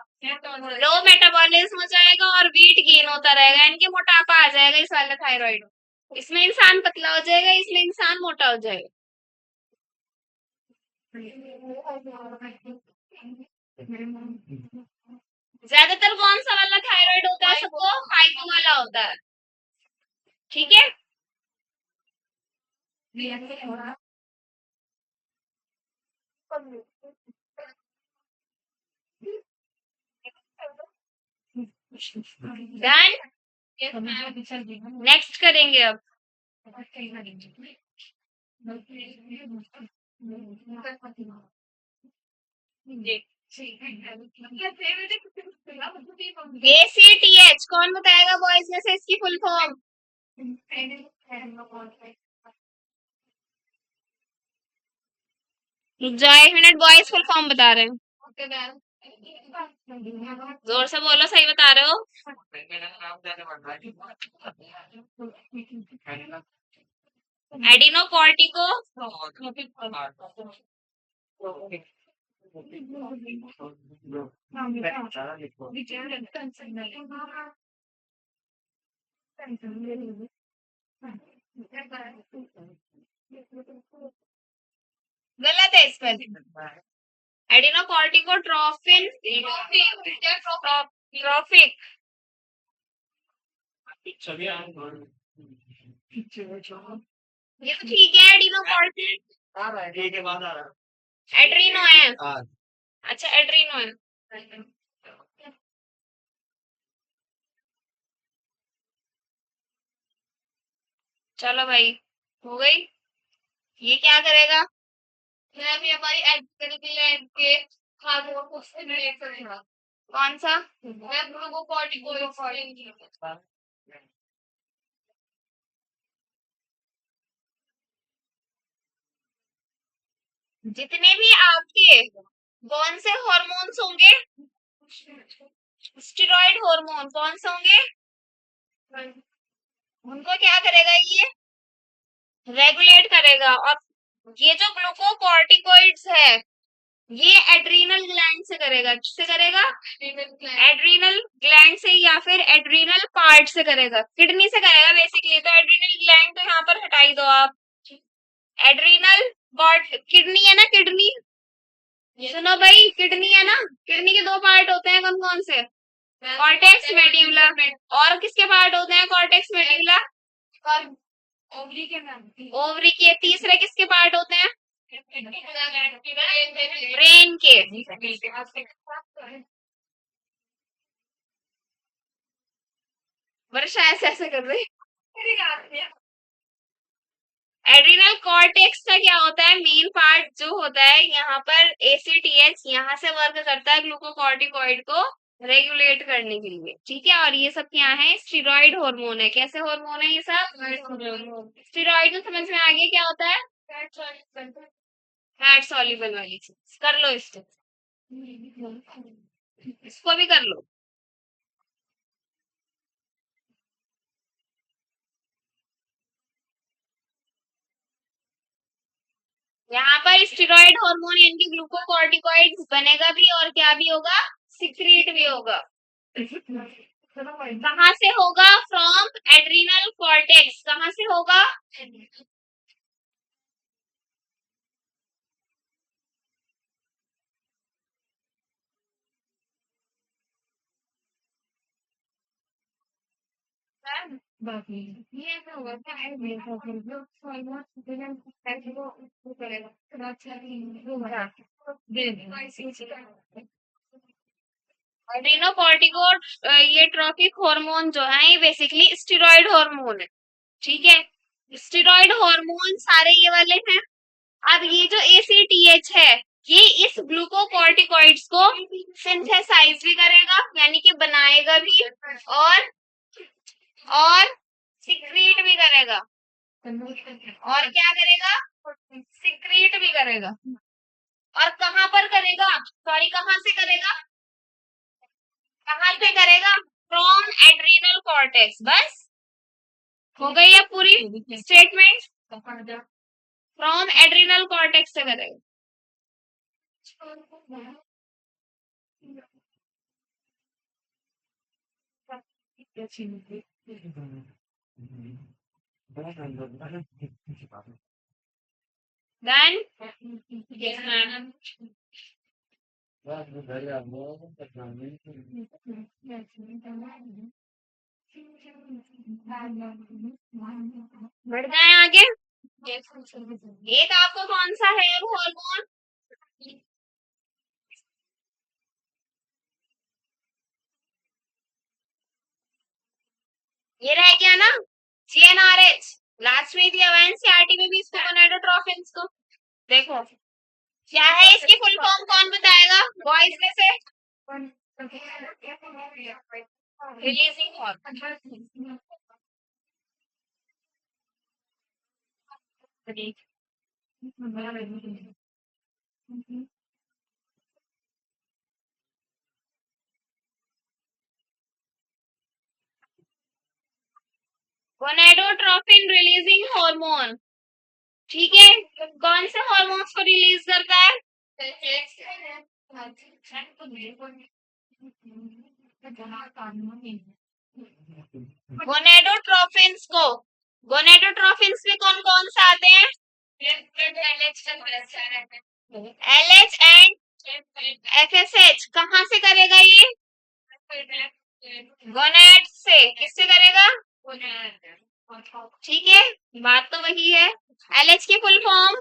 लो मेटाबॉलिज्म हो जाएगा और वेट गेन होता रहेगा, यानी कि मोटापा आ जाएगा इस वाले थायराइड। इसमें इंसान पतला हो जाएगा, इसमें इंसान मोटा हो जाएगा। ज्यादातर कौन सा वाला थायराइड होता है? सबको हाइपो वाला होता है। ठीक है। डन। नेक्स्ट करेंगे अब। ACTH कौन बताएगा बॉयज में से इसकी फुल फॉर्म? एक मिनट, बॉयज फुल फॉर्म बता रहे हैं। जोर से बोलो, सही बता रहे हो? एडिनो कॉर्टिको गलत है इसमें। Adeno cortico trophin trophic. ये तो ठीक है, एडिनो एड्रीनो है। अच्छा, एड्रीनो है। चलो भाई। हो गई। ये क्या करेगा? यह भी हमारी एंड के हार्मोन को स्टिमुलेट करेगा। कौन सा? ग्लूकोकॉर्टिकोइड्स। जितने भी आपके कौन से हॉर्मोन्स होंगे, स्टेरॉइड हार्मोन कौन से होंगे, उनको क्या करेगा ये? रेगुलेट करेगा। और ये जो ग्लूकोकॉर्टिकोइड्स है ये एड्रीनल ग्लैंड से करेगा। किससे करेगा? एड्रीनल ग्लैंड से या फिर एड्रीनल पार्ट से करेगा, किडनी से करेगा बेसिकली। तो एड्रीनल ग्लैंड तो यहाँ पर हटाई दो आप। एड्रीनल पार्ट किडनी है ना, किडनी सुनो भाई, किडनी है ना, किडनी के दो पार्ट होते हैं, कौन कौन से? Cortex medulla. और किसके पार्ट होते हैं कॉर्टेक्स मेड्यूला? ओवरी के। ओवरी के। तीसरे किसके पार्ट होते हैं? ब्रेन के। वर्षा ऐसे ऐसे कर रही। एड्रिनल कॉर्टेक्स का क्या होता है? मेन पार्ट जो होता है यहाँ पर एसीटीएच यहाँ से वर्क करता है ग्लूकोकॉर्टिकॉइड को रेगुलेट करने के लिए। ठीक है। और ये सब क्या है? स्टेरॉइड हार्मोन है। कैसे हार्मोन है ये सब? स्टेरॉइड तो समझ में आ गया क्या होता है? फैट सॉल्युबल वाली चीज। कर लो इसको, इसको भी कर लो। यहाँ पर स्टेरॉइड हार्मोन यानी कि ग्लूकोकॉर्टिकॉइड्स बनेगा भी और क्या भी होगा? सिक्रीट भी होगा। कहाँ से होगा? From adrenal cortex. कहाँ से होगा? ये ऐसा होगा क्या? एड्रिनोकॉर्टिकोड ये ट्रॉफिक हार्मोन जो है ये बेसिकली स्टेरॉइड हार्मोन है। ठीक है। स्टेरॉइड हार्मोन सारे ये वाले हैं। अब ये जो एसीटीएच है ये इस ग्लूकोकॉर्टिकॉइड्स को सिंथेसाइज भी करेगा यानी कि बनाएगा भी और और सिक्रीट भी करेगा। और क्या करेगा? सिक्रीट भी करेगा। और कहाँ पर करेगा? सॉरी, कहाँ से करेगा? कहाँ से करेगा? From adrenal cortex. बस हो गई है पूरी स्टेटमेंट। फ्रॉम एड्रिनल कॉर्टेक्स से करेगा। Then yes ma'am. बढ़ जाए आगे। एक आपको कौन सा है हार्मोन? ये रह गया ना, जीएनआरएच। लास्ट में दिया हुआ एनसीईआरटी में भी इसको गोनाडोट्रोफिन्स को। देखो क्या है इसकी फुल फॉर्म, कौन बताएगा बॉयज में से? Releasing hormone. Gonadotrophin releasing hormone. ठीक है। कौन से हार्मोन्स को रिलीज करता है? गोनेडोट्रोफिन्स को। गोनेडोट्रोफिन्स में कौन कौन से आते हैं? LH and FSH. कहाँ से करेगा ये? गोनेड से। किससे करेगा? ठीक है, बात तो वही है। एलएच की फुल फॉर्म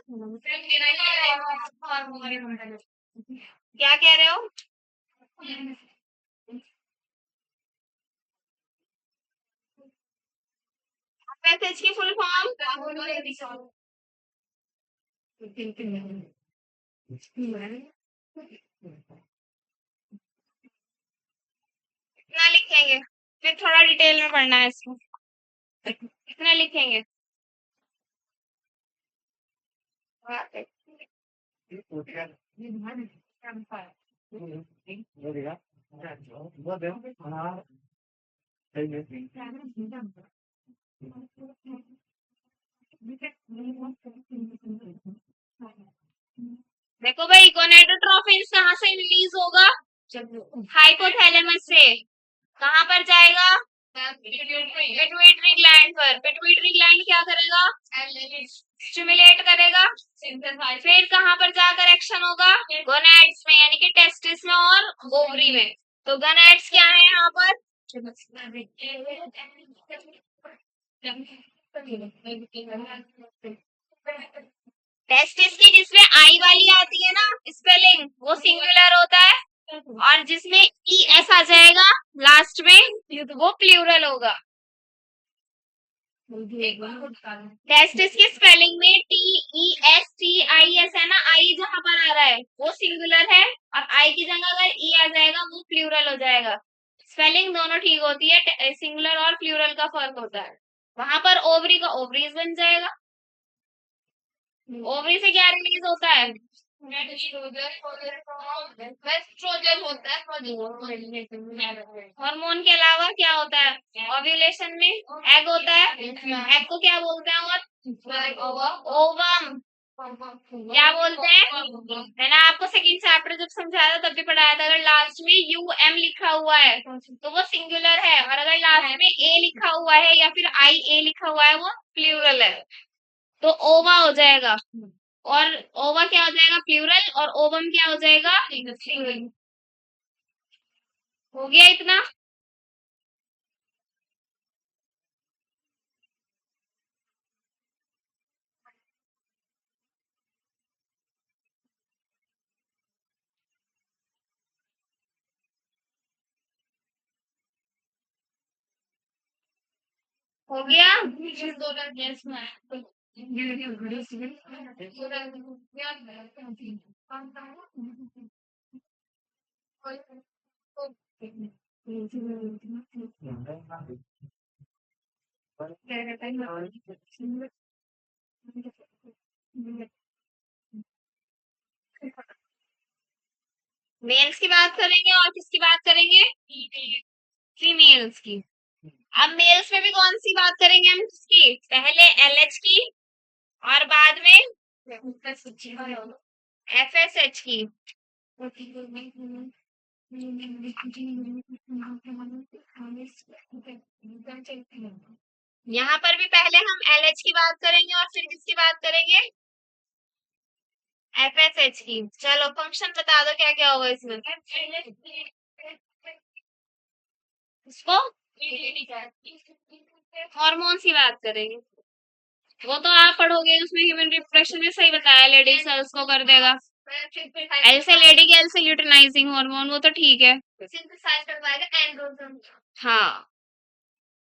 क्या कह रहे हो? FSH की फुल फॉर्म कितना लिखेंगे? फिर थोड़ा डिटेल में पढ़ना है इसको। कितना लिखेंगे? देखो भाई, गोनेडोट्रोफिन्स कहाँ से रिलीज होगा? हाइपोथैलेमस से। कहाँ पर जाएगा? पिट्यूटरी ग्लैंड पर। पिट्यूटरी ग्लैंड क्या करेगा? स्टिमुलेट करेगा। फिर कहाँ पर जाकर एक्शन होगा? गोनैड्स में, यानी कि टेस्टिस में और ओवरी में। तो गोनैड्स क्या है यहाँ पर? टेस्टिस की जिसमें आई वाली आती है ना स्पेलिंग, वो सिंगुलर होता है, और जिसमें ई एस आ जाएगा लास्ट में, वो प्लूरल होगा। टेस्टिस की स्पेलिंग में TESTIS है ना, आई जहां पर आ रहा है वो सिंगुलर है, और आई की जगह अगर ई आ जाएगा वो प्लूरल हो जाएगा। स्पेलिंग दोनों ठीक होती है, सिंगुलर और प्लूरल का फर्क होता है। वहां पर ओवरी का ओवरीज बन जाएगा। ओवरी से क्या रिलीज होता है? वेस्ट्रोजन होता है। हार्मोन के अलावा क्या होता है? ओव्यूलेशन में एग होता है। एग को क्या बोलते हैं? और ओवम क्या बोलते हैं? मैंने आपको सेकंड चैप्टर जब समझाया था तब भी पढ़ाया था, अगर लास्ट में UM लिखा हुआ है तो वो सिंगुलर है, और अगर लास्ट में A लिखा हुआ है या फिर IA लिखा हुआ है वो प्लूरल है। तो ओवा हो जाएगा, और ओवा क्या हो जाएगा? प्लूरल, और ओवम क्या हो जाएगा? सिंगुलर। हो गया इतना? हो गया? मेल्स की बात करेंगे और किसकी बात करेंगे? फीमेल्स की। अब मेल्स में भी कौन सी बात करेंगे हम? किसकी? पहले LH की, और बाद में FSH की। यहाँ पर भी पहले हम LH की बात करेंगे और फिर किसकी बात करेंगे? FSH की। चलो फंक्शन बता दो क्या क्या होगा इसमें। इसको हार्मोन की बात करेंगे, वो तो आप पढ़ोगे, उसमें ह्यूमन रिप्रोडक्शन में सही बताया, लेडी सेल्स को कर देगा। एल से लेडी के एल से ल्यूटिनाइजिंग हार्मोन, वो तो ठीक है। हाँ,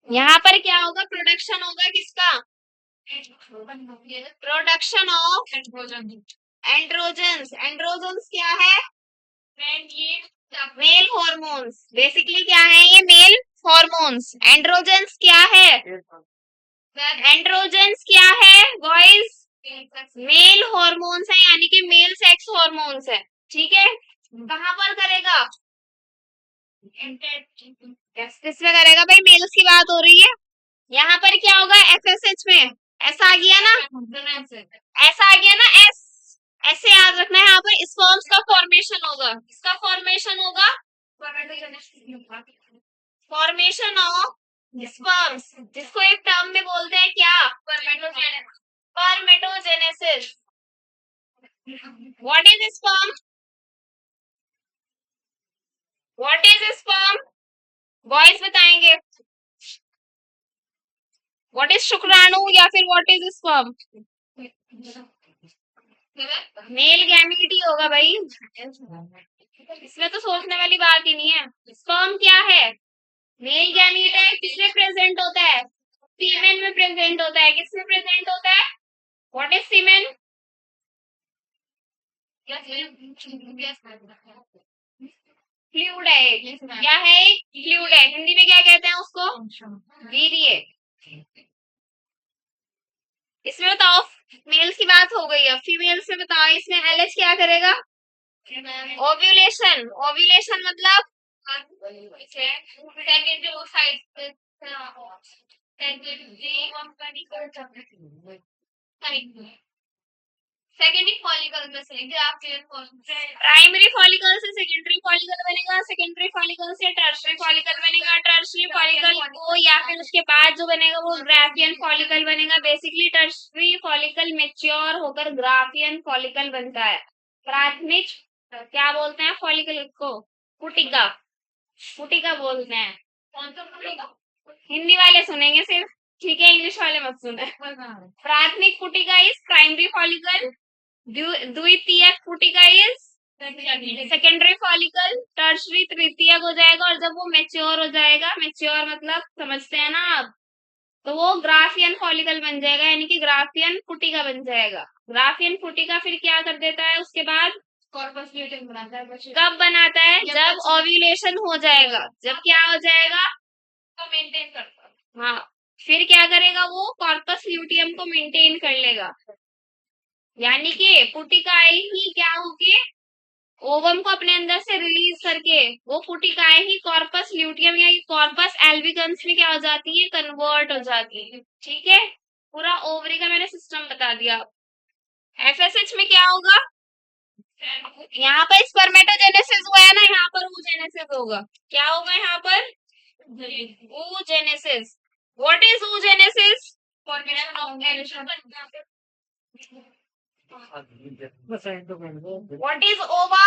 यहाँ पर क्या होगा? प्रोडक्शन होगा किसका? Production of androgens. एंड्रोजन्स क्या है? Mail hormones. बेसिकली क्या है ये? Mail hormones. एंड्रोजन्स क्या है? एंड्रोजन्स क्या है बॉयज? मेल हॉर्मोन्स है, यानी कि मेल सेक्स हॉर्मोन्स है। ठीक है, कहाँ पर करेगा? किसमें करेगा भाई? मेल्स की बात हो रही है। यहाँ पर क्या होगा? FSH में ऐसा आ गया ना, ऐसा आ गया ना, एस। ऐसे याद रखना है, यहाँ पर स्पर्म्स का फॉर्मेशन होगा। इसका फॉर्मेशन होगा, फॉर्मेशन ऑफ स्पर्म्स, जिसको एक टर्म में बोलते हैं क्या? Spermatogenesis. What is sperm? What is sperm? Boys बताएंगे। व्हाट इज शुक्राणु, या फिर what is sperm? Male gamete ही होगा भाई, इसमें तो सोचने वाली बात ही नहीं है। स्पर्म क्या है? मेल गैमीट है। किसमें प्रेजेंट होता है? सीमेन में प्रेजेंट होता है, किसमें प्रेजेंट होता है? What is semen? फ्लूइड है एक। क्या है? फ्लूइड है। हिंदी में क्या कहते हैं उसको? वीर्य। इसमें बताओ, मेल्स की बात हो गई है, फीमेल्स में बताओ, इसमें एलएच क्या करेगा? ओव्यूलेशन। ओव्यूलेशन मतलब सेकेंडरी फॉलिकल में से प्राइमरी फॉलिकल से सेकेंडरी फॉलिकल बनेगा, सेकेंडरी फॉलिकल से टर्शियरी फॉलिकल बनेगा, टर्शियरी फॉलिकल को या फिर उसके बाद जो बनेगा वो ग्राफियन फॉलिकल बनेगा। बेसिकली टर्शियरी फॉलिकल मैच्योर होकर ग्राफियन फॉलिकल बनता है। प्राथमिक क्या बोलते हैं फॉलिकल को? पुटिका। पुटिका बोलते हैं। कौन सा पुटिका? हिंदी वाले सुनेंगे सिर्फ, ठीक है, इंग्लिश वाले मत सुने। प्राथमिक पुटिका इज प्राइमरी फॉलिकल, द्वितीयक पुटिका इज सेकेंडरी फॉलिकल, टर्शरी तृतीयक हो जाएगा, और जब वो मेच्योर हो जाएगा, मेच्योर मतलब समझते हैं ना आप, तो वो ग्राफियन फॉलिकल बन जाएगा, यानी कि ग्राफियन पुटिका बन जाएगा। ग्राफियन पुटिका फिर क्या कर देता है उसके बाद? कॉर्पस ल्यूटेम बनाता है। कब बनाता है? जब ओव्यूलेशन हो जाएगा। जब क्या हो जाएगा? तो मेंटेन करता। हाँ, फिर क्या करेगा वो? कॉर्पस ल्यूटियम को मेंटेन कर लेगा, यानी कि पुटिकाएं ही क्या होगी? ओवम को अपने अंदर से रिलीज करके वो पुटिकाएं ही कॉर्पस ल्यूटियम या कॉर्पस एल्बिगन्स में क्या हो जाती है? कन्वर्ट हो जाती है। ठीक है, पूरा ओवरी का मैंने सिस्टम बता दिया। एफएसएच में क्या होगा? यहाँ पर स्पर्मेटोजेनेसिस हुआ है ना, यहाँ पर oogenesis होगा। क्या होगा यहाँ पर? oogenesis। What is oogenesis? Formation of बस एंडोमेन व्हाट इज ओवा?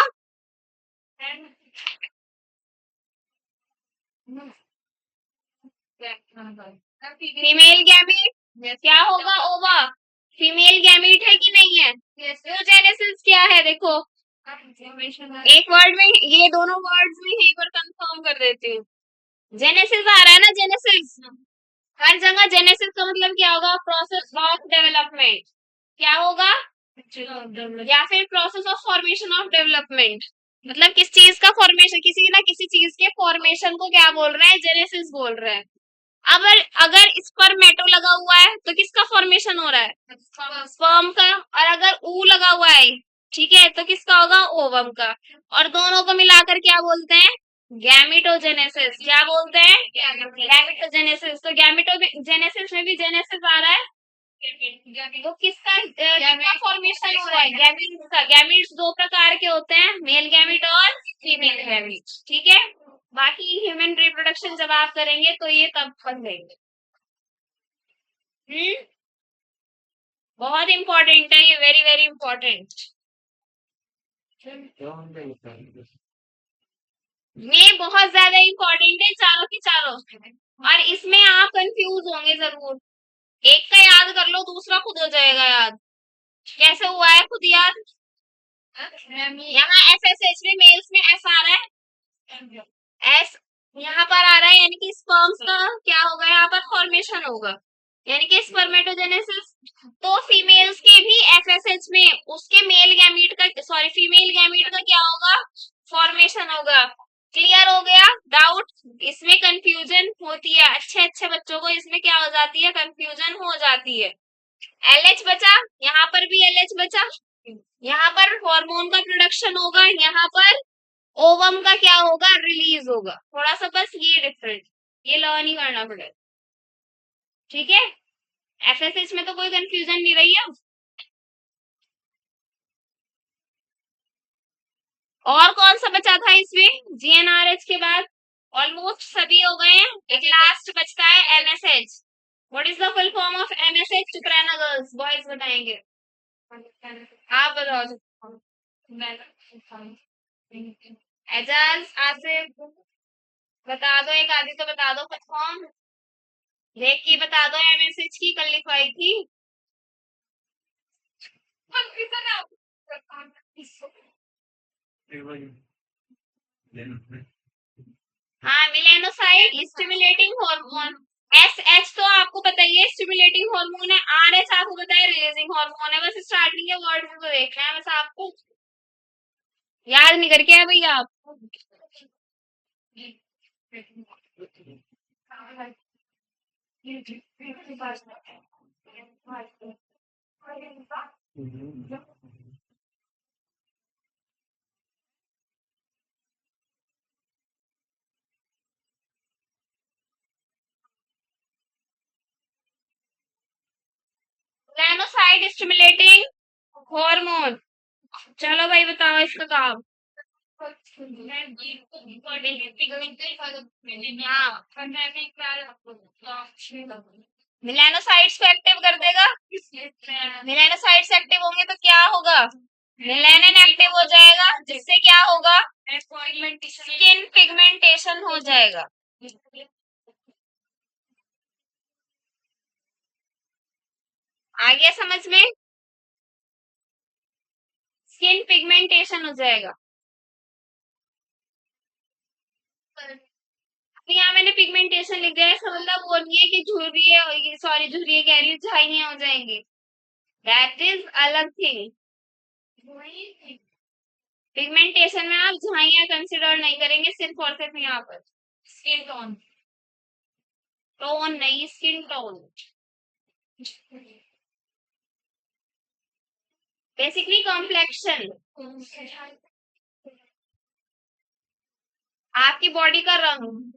Female gamete. क्या होगा ओवा? फीमेल गैमीट है कि नहीं है? oogenesis क्या है देखो, एक वर्ड में, ये दोनों वर्ड्स में यहीं पर कंफर्म कर देती हूँ। जेनेसिस आ रहा है ना, जेनेसिस, हर जगह जेनेसिस का मतलब क्या होगा? Process of development. क्या होगा? या फिर process of formation of development, मतलब किस चीज का फॉर्मेशन, किसी ना किसी चीज के फॉर्मेशन को क्या बोल रहे हैं? जेनेसिस बोल रहे हैं। अब अगर स्पर्मेटो लगा हुआ है तो किसका फॉर्मेशन हो रहा है? स्पर्म का। और अगर ऊ लगा हुआ है, ठीक है, तो किसका होगा? ओवम का। और दोनों को मिलाकर क्या बोलते हैं? गैमिटोजेनेसिस। क्या बोलते हैं? गैमिटोजेनेसिस। तो गैमिटोजेनेसिस में भी जेनेसिस आ रहा है, तो किसका फॉर्मेशन हो रहा है? गैमीट्स का। गैमीट्स दो प्रकार के होते हैं, मेल गैमीट और फीमेल गैमीट। ठीक है, बाकी ह्यूमन रिप्रोडक्शन जब आप करेंगे तो ये तब पढ़ लेंगे। बहुत इंपॉर्टेंट है ये, वेरी वेरी इंपॉर्टेंट। ये बहुत ज्यादा इंपॉर्टेंट है, चारों की चारों। और इसमें आप कंफ्यूज होंगे जरूर, एक का याद कर लो, दूसरा खुद हो जाएगा याद। कैसे हुआ है खुद याद? यहाँ एफएसएच में मेल्स में एस आ रहा है, एस यहाँ पर आ रहा है, यानी कि स्पर्म्स का क्या होगा? यहाँ पर फॉर्मेशन होगा, यानी कि स्पर्मेटोजेनेसिस। तो फीमेल्स के भी एफएसएच में उसके मेल गैमीट का, सॉरी, फीमेल गैमीट का क्या होगा? फॉर्मेशन होगा। क्लियर हो गया डाउट? इसमें कंफ्यूजन होती है, अच्छे अच्छे बच्चों को इसमें क्या हो जाती है? कंफ्यूजन हो जाती है। एलएच बचा, यहाँ पर भी एलएच बचा, यहाँ पर हार्मोन का प्रोडक्शन होगा, यहाँ पर ओवम का क्या होगा? रिलीज होगा। थोड़ा सा बस ये डिफरेंट, ये लर्न ही करना पड़ेगा। ठीक है, एफएसएच में तो कोई कंफ्यूजन नहीं रही है। और कौन सा बचा था इसमें? जीएनआरएच के बाद ऑलमोस्ट सभी हो गए हैं, एक लास्ट बचता है MSH. What is the full form of MSH? चुप रहना गर्ल्स, बॉयज बताएंगे। आप बताओ। एजाज, आसिफ, बता दो, एक आदि तो बता दो फुल फॉर्म, देख के बता दो। एमएसएच की कल लिखवाई थी। हाँ, melanocyte stimulating hormone. S H तो आपको पता ही है स्टिमुलेटिंग हार्मोन है, आर एच आपको पता है रिलीजिंग हार्मोन है। बस स्टार्टिंग के वर्ड्स को देखना है, बस आपको याद नहीं करके है भैया आप। Melanocyte stimulating hormone. चलो भाई बताओ इसका काम। मेलानोसाइट्स को एक्टिव कर देगा। मेलानोसाइट्स एक्टिव होंगे तो क्या होगा? मेलानिन एक्टिव हो जाएगा, जिससे क्या होगा? स्किन पिगमेंटेशन हो जाएगा। आ गया समझ में? स्किन पिगमेंटेशन हो जाएगा। तो यहाँ मैंने पिगमेंटेशन लिख दिया है, इसका मतलब वो नहीं है कि झुर्रियाँ, सॉरी झुर्रियाँ कह रही हूँ, झाइयाँ हो जाएंगी। दैट इज अलग थिंग। पिगमेंटेशन में आप झाइयाँ कंसिडर नहीं करेंगे, सिर्फ और सिर्फ यहाँ पर स्किन टोन। टोन नहीं, स्किन टोन। बेसिकली कॉम्प्लेक्शन, आपकी बॉडी का रंग।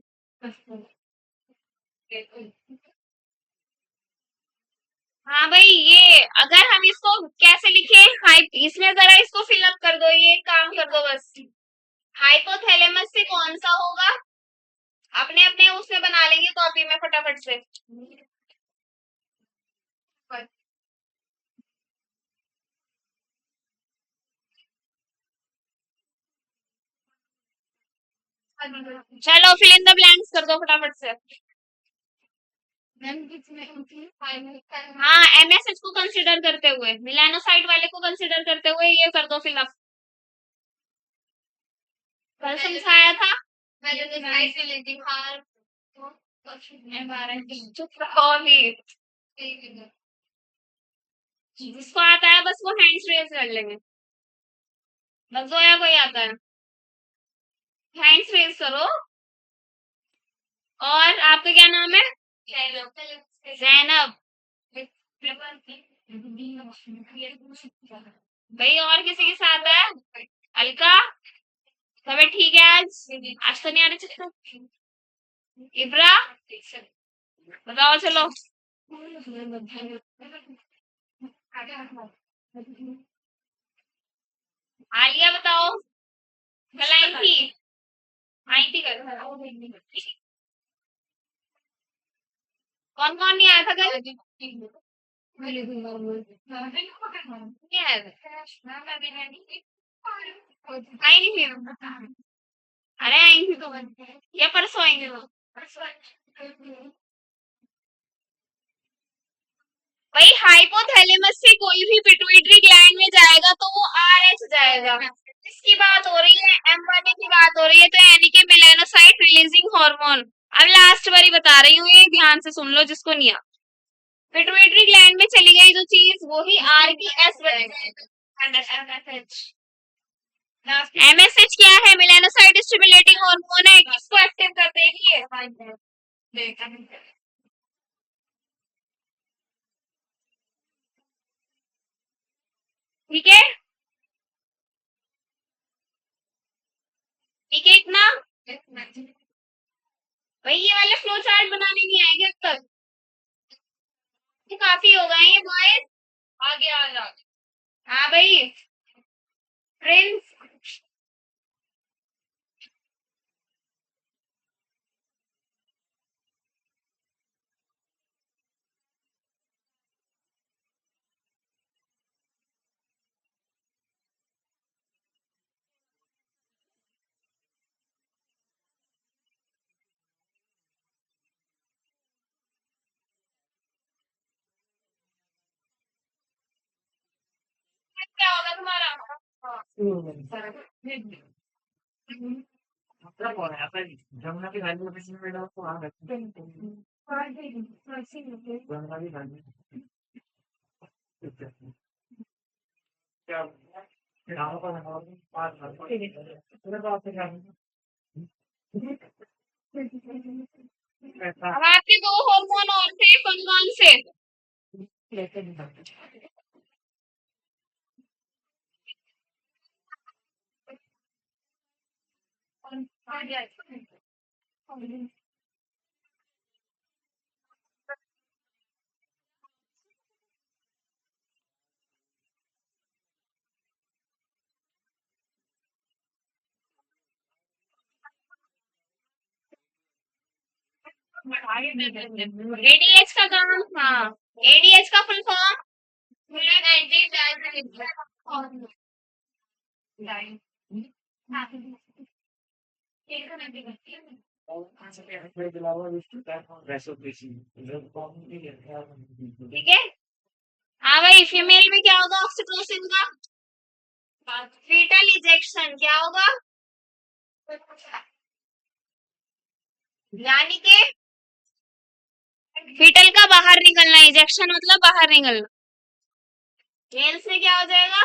हाँ भाई, ये अगर हम इसको कैसे लिखे, हाइप, इसमें जरा इसको फिलअप कर दो, ये एक काम कर दो बस। हाइपोथैलेमस से कौन सा होगा? अपने अपने उसमें बना लेंगे कॉपी में फटाफट से। चलो फिल इन द ब्लैंक्स कर दो फटाफट से। हाँ, एमएसएच को कंसीडर करते हुए, मिलानोसाइट वाले को कंसीडर करते हुए ये कर दो फिलअप। कल समझाया था। चुप रहो अभी। जिसको आता है बस वो हैंड्स रेज कर लेंगे। बस जोया को ही आता है, हैंड्स रेज करो। और आपका क्या नाम है? जैनब। भाई और किसी के साथ है? अलका। तबीयत ठीक है आज? आज तो नहीं आ रही चक्कर। इब्रा। बताओ चलो। आलिया बताओ। कल आई थी? आई थी कल? कौन कौन नहीं आया था कल? नहीं आया था? आई नहीं थी? अरे आई थी तो, या परसों आएंगे तो। भाई हाइपोथैलेमस से कोई भी पिट्यूटरी ग्लैंड में जाएगा तो वो आरएच जाएगा। इसकी बात हो रही है, एम1 की बात हो रही है, तो यानी कि मेलानोसाइट रिलीजिंग हार्मोन। अब लास्ट बारी बता रही हूँ, ये ध्यान से सुन लो जिसको नहीं आ। पिट्यूटरी ग्लैंड में चली गई जो चीज, वो ही आर की एस बनेगी। एमएसएच क्या है? मेलानोसाइट स्टिमुलेटिंग हार्मोन है, किसको एक्टिव कर देगी ये? ठीक है, ठीक है इतना। भाई ये वाले फ्लो चार्ट बनाने नहीं आएंगे अब तक, ये काफी हो गए ये बॉयज। आगे आ जा। हाँ भाई प्रिंस। क्या होगा तुम्हारा? मतलब कौन है? अपन जमुना के वैली लोकेशन में डालो तो वहाँ रखते हैं। बनवानी गानी क्या गाँव का बनाओ 5 साल पूरे बात से ऐसा अब आपके 2 हार्मोन और थे, कौन-कौन से? लेते नहीं सकते एडीएच का काम, हाँ, एडीएच का फुल फॉर्म? ठीक है। हाँ भाई, फीमेल में क्या होगा ऑक्सीटोसिन का? फीटल इजेक्शन क्या होगा? यानी कि फीटल का बाहर निकलना, इजेक्शन मतलब बाहर निकलना। मेल्स में क्या हो जाएगा?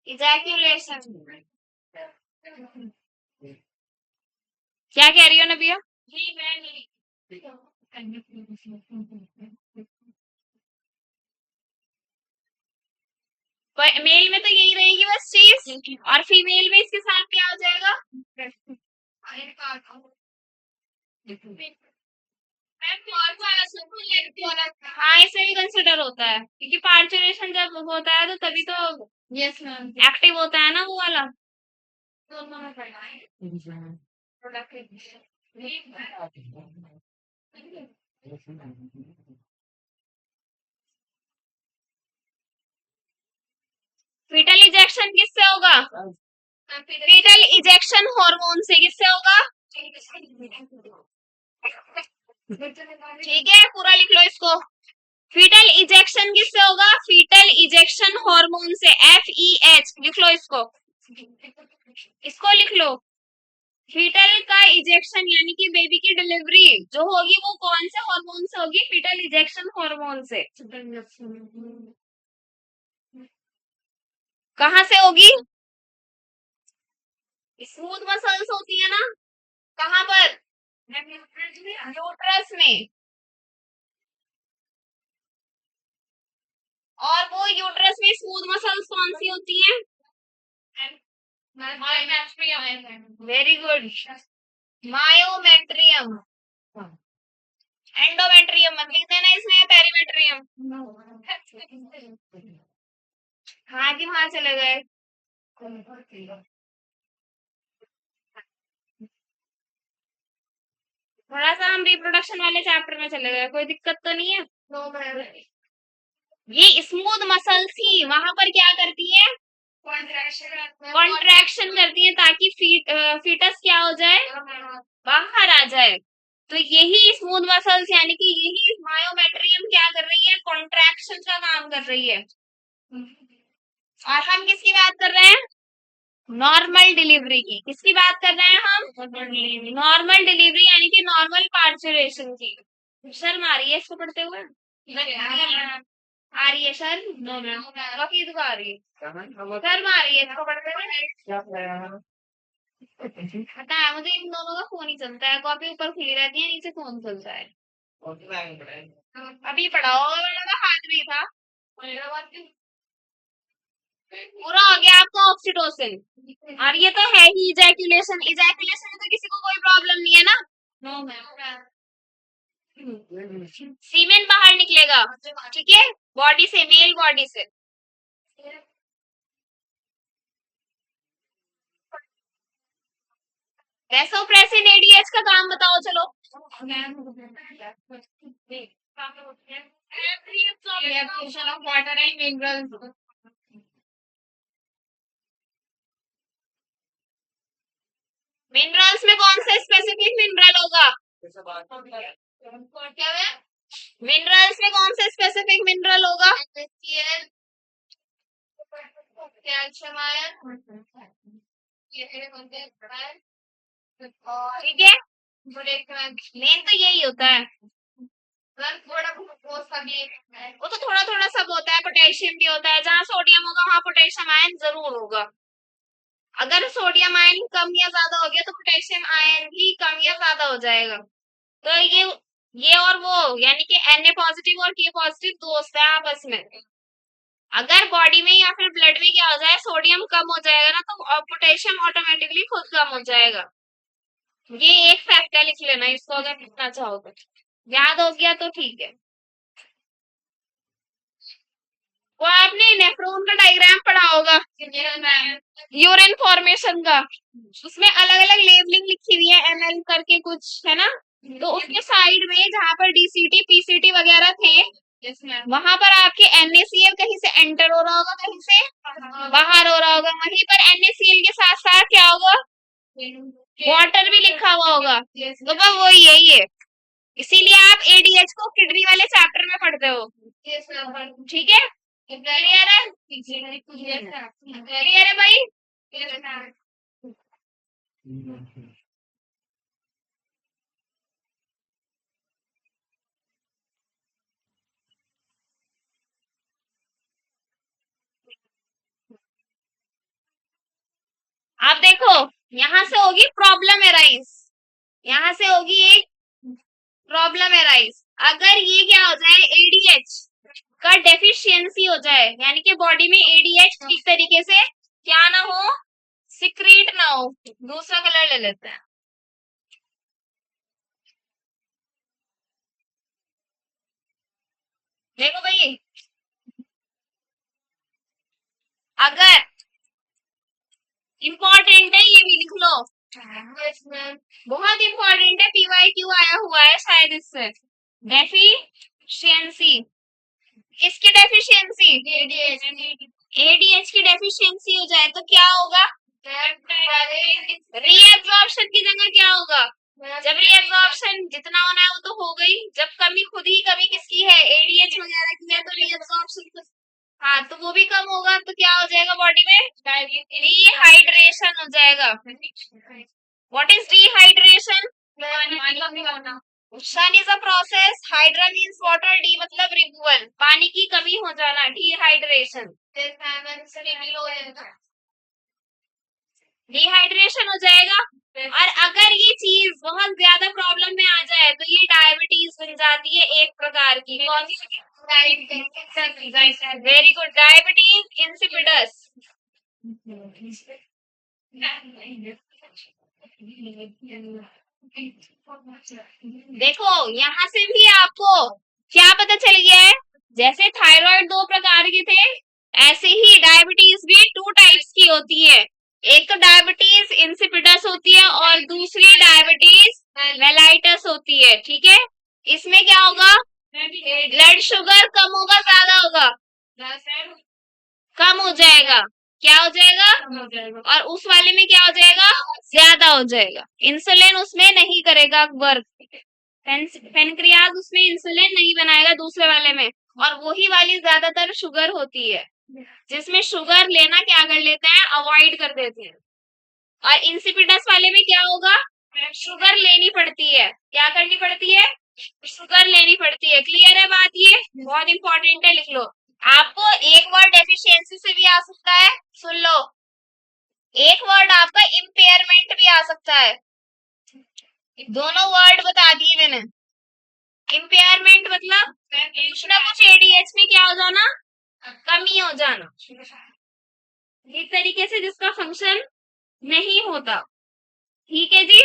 इजैक्यूलेशन। क्या कह रही हो नबिया? मेल में तो यही रहेगी बस चीज, और फीमेल में इसके साथ क्या हो जाएगा? हाँ, इसे भी कंसिडर होता है, क्योंकि पार्चुरेशन जब होता है तो तभी तो यस मैम एक्टिव होता है ना वो वाला। फीटल इजेक्शन किससे होगा? फीटल इजेक्शन हार्मोन से। किससे होगा? ठीक है, पूरा लिख लो इसको। फीटल इजेक्शन किससे होगा? फीटल इजेक्शन हार्मोन से, FEH लिख लो इसको, इसको लिख लो। फीटल का इजेक्शन यानी कि बेबी की डिलीवरी जो होगी वो कौन से हार्मोन से होगी? फीटल इजेक्शन हार्मोन से। कहाँ से होगी? स्मूथ मसल्स होती है ना, कहाँ पर? यूट्रस में। और वो यूट्रस में स्मूथ मसल्स कौन सी होती हैं? Very good, myometrium. एंडोमेट्रियम मत लिख देना इसमें, पेरीमेट्रियम। हाँ कि वहां चले गए। थोड़ा सा हम रिप्रोडक्शन वाले चैप्टर में चले गए, कोई दिक्कत तो नहीं है? ये स्मूथ मसल्स ही वहां पर क्या करती है? कॉन्ट्रैक्शन करती है ताकि फीटस क्या हो जाए? बाहर आ जाए। तो यही स्मूथ मसल्स यानी कि यही मायोमेट्रियम क्या कर रही है? कॉन्ट्रैक्शन का काम कर रही है। और हम किसकी बात कर रहे हैं? नॉर्मल डिलीवरी की। किसकी बात कर रहे हैं हम? नॉर्मल डिलीवरी यानी कि नॉर्मल पार्चुरेशन की। शर्म आ रही है इसको पढ़ते हुए? आ रही है शर्म? वकील को आ रही है, शर्म आ रही है इसको पढ़ते हुए? पता है मुझे, इन दोनों का फोन ही चलता है, कॉपी ऊपर खुली रहती है, नीचे फोन चलता है। अभी पढ़ाओ, मेरा हाथ भी था। पूरा हो गया आपका ऑक्सीटोसिन। और ये तो है ही इजैक्यूलेशन। इजैक्यूलेशन में तो किसी को कोई प्रॉब्लम नहीं है ना? No ma'am. सीमेन बाहर निकलेगा, ठीक है, बॉडी से, मेल बॉडी से। वैसोप्रेसिन एडीएच का काम बताओ चलो। Absorption of water and minerals. Minerals में कौन सा स्पेसिफिक मिनरल होगा? क्या है? मिनरल्स में कौन सा स्पेसिफिक मिनरल होगा? कैल्शियम आयन, ठीक है, मेन तो यही होता है। वो तो थोड़ा थोड़ा सब होता है, पोटेशियम भी होता है, जहाँ सोडियम होगा वहां पोटेशियम आयन जरूर होगा। अगर सोडियम आयन कम या ज्यादा हो गया तो पोटेशियम आयन भी कम या ज्यादा हो जाएगा। तो ये और वो यानी कि Na पॉजिटिव और K पॉजिटिव दोस्त है आपस में। अगर बॉडी में या फिर ब्लड में क्या हो जाए, सोडियम कम हो जाएगा ना, तो पोटेशियम ऑटोमेटिकली खुद कम हो जाएगा। ये एक फैक्ट है, लिख लेना इसको अगर लिखना चाहो तो। याद हो गया तो ठीक है। वो आपने नेफ्रॉन का डायग्राम पढ़ा होगा, यूरिन फॉर्मेशन का। उसमें अलग अलग लेबलिंग लिखी हुई है, ml करके कुछ है ना। तो उसके साइड में जहां पर DCT PCT वगैरह थे, वहां पर आपके NaCl कहीं से एंटर हो रहा होगा, कहीं से बाहर हो रहा होगा। वहीं पर NaCl के साथ साथ क्या होगा, वाटर भी लिखा हुआ होगा। तो बस वही है ये। इसीलिए आप ADH को किडनी वाले चैप्टर में पढ़ते हो। ठीक है, क्लियर है, क्लियर है भाई। आप देखो, यहाँ से होगी प्रॉब्लम एराइज, यहाँ से होगी एक प्रॉब्लम एराइज। अगर ये क्या हो जाए, ADH का डेफिशिएंसी हो जाए, यानी कि बॉडी में ADH ठीक तरीके से क्या ना हो, सिक्रीट ना हो। दूसरा कलर ले लेते हैं। देखो भाई, अगर इम्पोर्टेंट है, ये भी लिख लो, बहुत इम्पोर्टेंट है, PYQ आया हुआ है शायद इससे। डेफिशिएंसी, किसकी डेफिशिएंसी, ADH की डेफिशिएंसी हो जाए तो क्या होगा, रीएब्जॉर्प्शन की जगह क्या होगा, जब रीएब्जॉर्प्शन जितना होना है वो तो हो गई, जब कमी खुद ही कमी किसकी है, ADH वगैरह की है, तो रीएब्जॉर्प्शन, हाँ तो वो भी कम होगा, तो क्या हो जाएगा बॉडी में, डिहाइड्रेशन हो जाएगा। What is dehydration, sun is a process, hydra means water, D मतलब रिमूवल, पानी की कमी हो जाना, डिहाइड्रेशन। डिहाइड्रेशन हो जाएगा। और अगर ये चीज बहुत ज्यादा प्रॉब्लम में आ जाए तो ये डायबिटीज बन जाती है एक प्रकार की। कौन सी, वेरी गुड, डायबिटीज इंसिपिडस। देखो यहाँ से भी आपको क्या पता चल गया है, जैसे थायराइड दो प्रकार के थे, ऐसे ही डायबिटीज भी टू टाइप्स की होती है। एक तो डायबिटीज इंसिपिडस होती है और दूसरी डायबिटीज मेलाइटस होती है। ठीक है, इसमें क्या होगा, ब्लड शुगर कम होगा ज्यादा होगा, कम हो जाएगा, क्या हो जाएगा, और उस वाले में क्या हो जाएगा, ज्यादा हो जाएगा। इंसुलिन उसमें नहीं करेगा वर्क, पेनक्रियाज उसमें इंसुलिन नहीं बनाएगा दूसरे वाले में, और वही वाली ज्यादातर शुगर होती है, जिसमें शुगर लेना क्या कर लेते हैं, अवॉइड कर देते हैं। और इंसिपिडस वाले में क्या होगा, शुगर लेनी पड़ती है, क्या करनी पड़ती है, शुगर लेनी पड़ती है। क्लियर है बात, ये बहुत इंपॉर्टेंट है, लिख लो। आपको एक वर्ड डेफिशिएंसी से भी आ सकता है, सुन लो, एक वर्ड आपका इम्पेयरमेंट भी आ सकता है। दोनों वर्ड बता दिए मैंने। इम्पेयरमेंट मतलब कुछ ना कुछ ADH में क्या हो जाना, कमी हो जाना, एक तरीके से जिसका फंक्शन नहीं होता। ठीक है जी,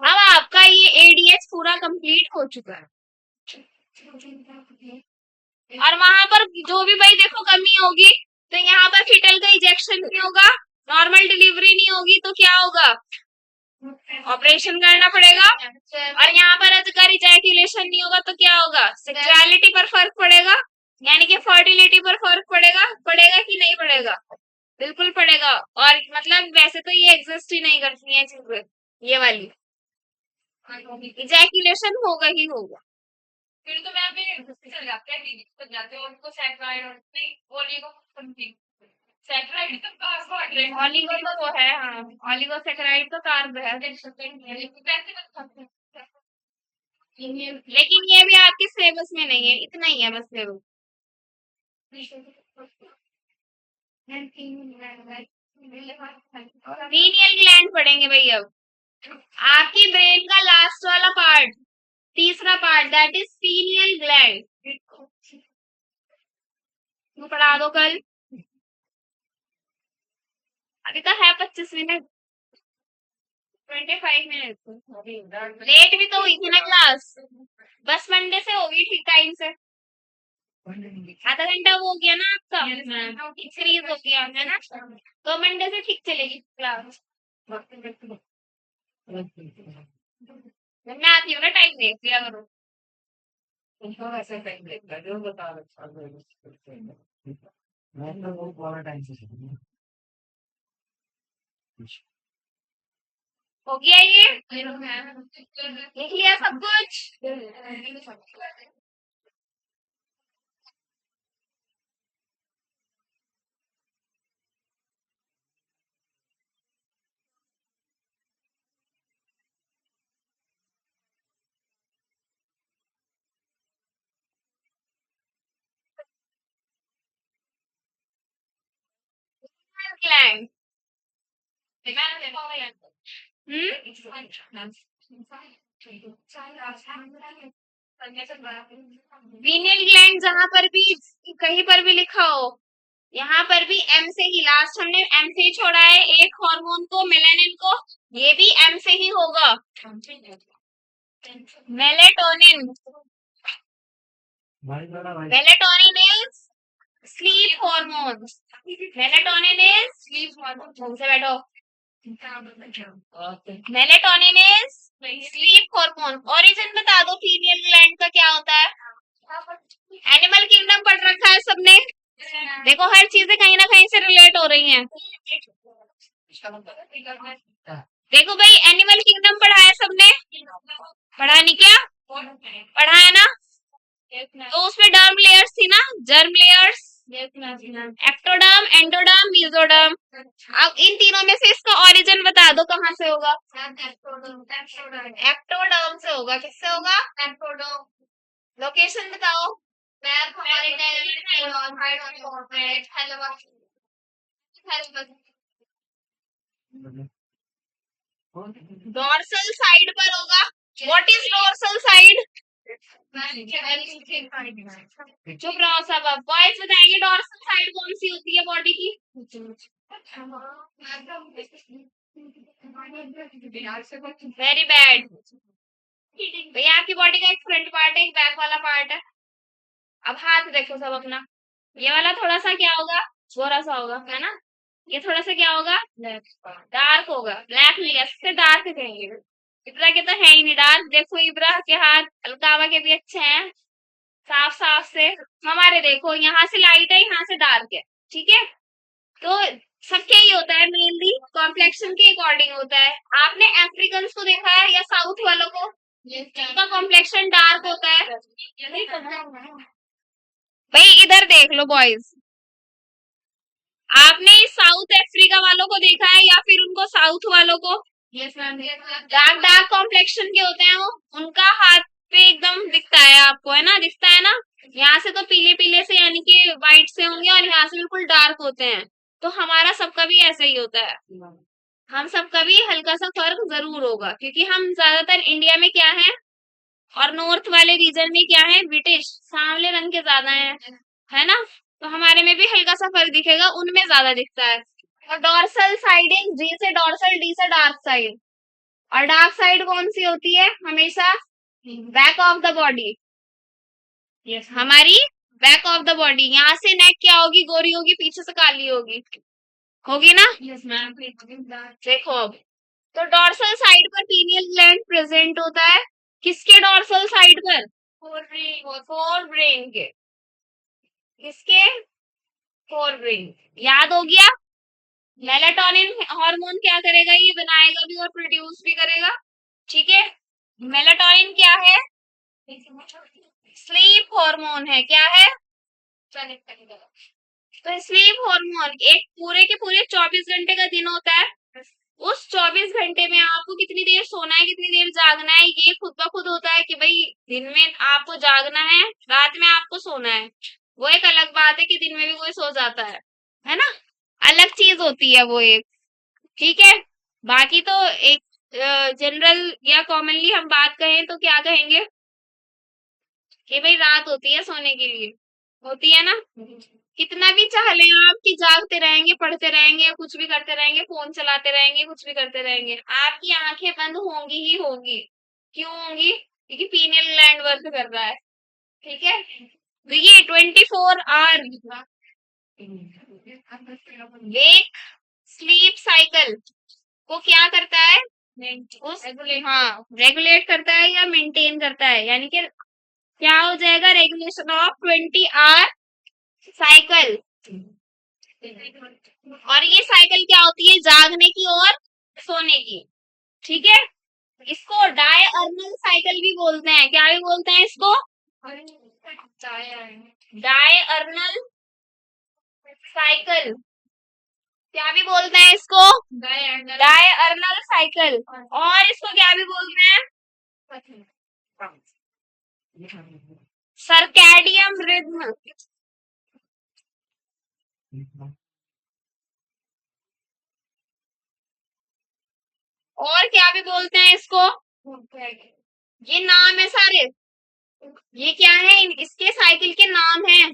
अब आपका ये ADH पूरा कंप्लीट हो चुका है, और वहां पर जो भी भाई देखो कमी होगी, तो यहाँ पर फिटल का इजेक्शन नहीं होगा, नॉर्मल डिलीवरी नहीं होगी, तो क्या होगा, ऑपरेशन करना पड़ेगा। और यहाँ पर अगर इजैकुलेशन नहीं होगा तो क्या होगा, सेक्सुअलिटी पर फर्क पड़ेगा, यानी कि फर्टिलिटी पर फर्क पड़ेगा, पड़ेगा कि नहीं पड़ेगा, बिल्कुल पड़ेगा। और मतलब वैसे तो ये एग्जिस्ट ही नहीं करती है चीजें, ये वाली इजैकुलेशन होगा ही होगा। फिर तो मैं अभी चल जाते हैं, क्लिनिक पर जाते हैं, उनको सैकराइड और नहीं बोलिए को ऑलिगो तो वो है, हाँ ऑलिगोसेकेराइड तो कार्ब है। लेकिन ये भी आपके सिलेबस में नहीं है, इतना ही है बस सिलेबस। पीनियल ग्लैंड पढ़ेंगे भाई अब। आपकी ब्रेन का लास्ट वाला पार्ट, तीसरा part, that is pineal gland. वो पढ़ा दो कल। अभी तो है 25 मिनट, 25 मिनट। लेट भी तो हुई थी ना क्लास, बस मंडे से होगी ठीक टाइम से। आधा घंटा वो हो गया ना आपका, इंक्रीज हो गया है ना, तो मंडे से ठीक चलेगी क्लास। मैं आती हूँ ना, टाइम देख लिया करो। ऐसे टाइम देखता जो बता रहा मैं तो वो पूरा टाइम से हो गया ये, लिख लिया सब कुछ। ग्लैंड, वीनियल ग्लैंड जहां पर भी, कहीं पर भी लिखा हो, यहाँ पर भी एम से ही, लास्ट हमने एम से ही छोड़ा है एक हार्मोन को, मेलानिन को, ये भी एम से ही होगा। Melatonin, melatonin is sleep hormone, melatonin is sleep hormone. ढंग से बैठो। Melatonin is sleep hormone. Origin बता दो पीनियल ग्लैंड का क्या होता है। एनिमल किंगडम पढ़ रखा है सबने, देखो हर चीजें कहीं ना कहीं से रिलेट हो रही हैं। देखो भाई, एनिमल किंगडम पढ़ा है सबने, पढ़ा नहीं क्या, पढ़ा है ना, तो उसमें डर्म लेयर्स थी ना, germ layers, ectoderm, endoderm, mesoderm. अब इन तीनों में से इसका ओरिजिन बता दो कहाँ से होगा। एक्टोडर्म से होगा। किससे होगा, एक्टोडर्म। लोकेशन बताओ। डोर्सल साइड पर होगा। व्हाट इज डोर्सल साइड, चुप रहो सब, अब बॉयज बताएंगे डोर्सल साइड कौन सी होती है बॉडी की। Very bad. भैया आपकी बॉडी का एक फ्रंट पार्ट है, एक बैक वाला पार्ट है। अब हाथ देखो सब अपना, ये वाला थोड़ा सा क्या होगा, गोरा सा होगा, है ना, ये थोड़ा सा क्या होगा, डार्क होगा। ब्लैक नहीं है, इससे डार्क कहेंगे। इब्रा के तो है ही नहीं डार्क, देखो इब्रा के हाथ, अलकावा के भी अच्छे हैं, साफ साफ से। हमारे देखो, यहाँ से लाइट है, यहाँ से डार्क है, ठीक है। तो सबके ही होता है, मेनली कॉम्प्लेक्शन के अकॉर्डिंग होता है। आपने अफ्रीकन को देखा है या साउथ वालों को, जिनका कॉम्प्लेक्शन डार्क होता है। भाई इधर देख लो बॉयज, आपने साउथ अफ्रीका वालों को देखा है या फिर उनको साउथ वालों को, डार्क डार्क कॉम्प्लेक्शन के होते हैं वो, उनका हाथ पे एकदम दिखता है आपको, है ना, दिखता है ना, यहाँ से तो पीले पीले से यानी कि व्हाइट से होंगे और यहाँ से बिल्कुल डार्क होते हैं। तो हमारा सबका भी ऐसा ही होता है, हम सबका भी हल्का सा फर्क जरूर होगा, क्योंकि हम ज्यादातर इंडिया में क्या है, और नॉर्थ वाले रीजन में क्या है, ब्रिटिश सांवले रंग के ज्यादा है ना, तो हमारे में भी हल्का सा फर्क दिखेगा, उनमें ज्यादा दिखता है। और डॉर्सल साइड इज डी से डॉर्सल, डी से डार्क साइड। और डार्क साइड कौन सी होती है, हमेशा बैक ऑफ द बॉडी, हमारी बैक ऑफ द बॉडी। यहाँ से नेक क्या होगी, गोरी होगी, पीछे से काली होगी, होगी ना। देखो अब, तो डॉर्सल साइड पर पीनियल ग्लैंड प्रेजेंट होता है, किसके डॉर्सल साइड पर, फोर ब्रेन के, किसके, फोर ब्रेन। याद हो गया। मेलाटोनिन हार्मोन क्या करेगा, ये बनाएगा भी और प्रोड्यूस भी करेगा, ठीक है। मेलाटोनिन क्या है, स्लीप हार्मोन है, क्या है, तो स्लीप हार्मोन एक पूरे के पूरे 24 घंटे का दिन होता है। उस 24 घंटे में आपको कितनी देर सोना है, कितनी देर जागना है, ये खुद ब खुद होता है कि भाई दिन में आपको जागना है, रात में आपको सोना है। वो एक अलग बात है कि दिन में भी कोई सो जाता है ना, अलग चीज होती है वो एक। ठीक है, बाकी तो एक जनरल या कॉमनली हम बात कहें तो क्या कहेंगे कि भाई रात होती है सोने के लिए, होती है ना। कितना भी चाह ले आप कि जागते रहेंगे, पढ़ते रहेंगे, कुछ भी करते रहेंगे, फोन चलाते रहेंगे, कुछ भी करते रहेंगे, आपकी आंखें बंद होंगी ही होंगी। क्यों होंगी? क्योंकि पीनियल ग्लैंड वर्क कर रहा है। ठीक है, तो ये 24 आवर वेक स्लीप साइकिल को क्या करता है, उस हाँ रेगुलेट करता है या मेंटेन करता है, यानी कि क्या हो जाएगा, रेगुलेशन ऑफ 20 आवर साइकिल। और ये साइकिल क्या होती है, जागने की और सोने की। ठीक है, इसको डायअर्नल साइकिल भी बोलते हैं। क्या भी बोलते हैं इसको? डायअर्नल साइकिल। क्या भी बोलते हैं इसको? डायअर्नल साइकिल। और इसको क्या भी बोलते हैं? Circadian rhythm. और क्या भी बोलते हैं इसको? ये नाम है सारे, ये क्या है, इसके साइकिल के नाम हैं।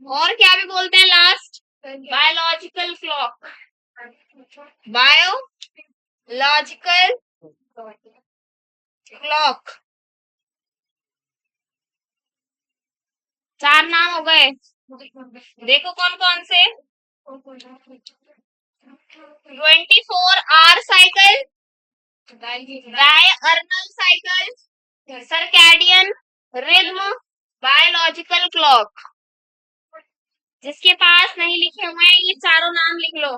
और क्या भी बोलते हैं last? Biological clock. Biological clock. 4 नाम हो गए। देखो कौन कौन से। 24 hour cycle, diurnal cycle, circadian rhythm, biological clock. जिसके पास नहीं लिखे हुए हैं ये चारों नाम लिख लो।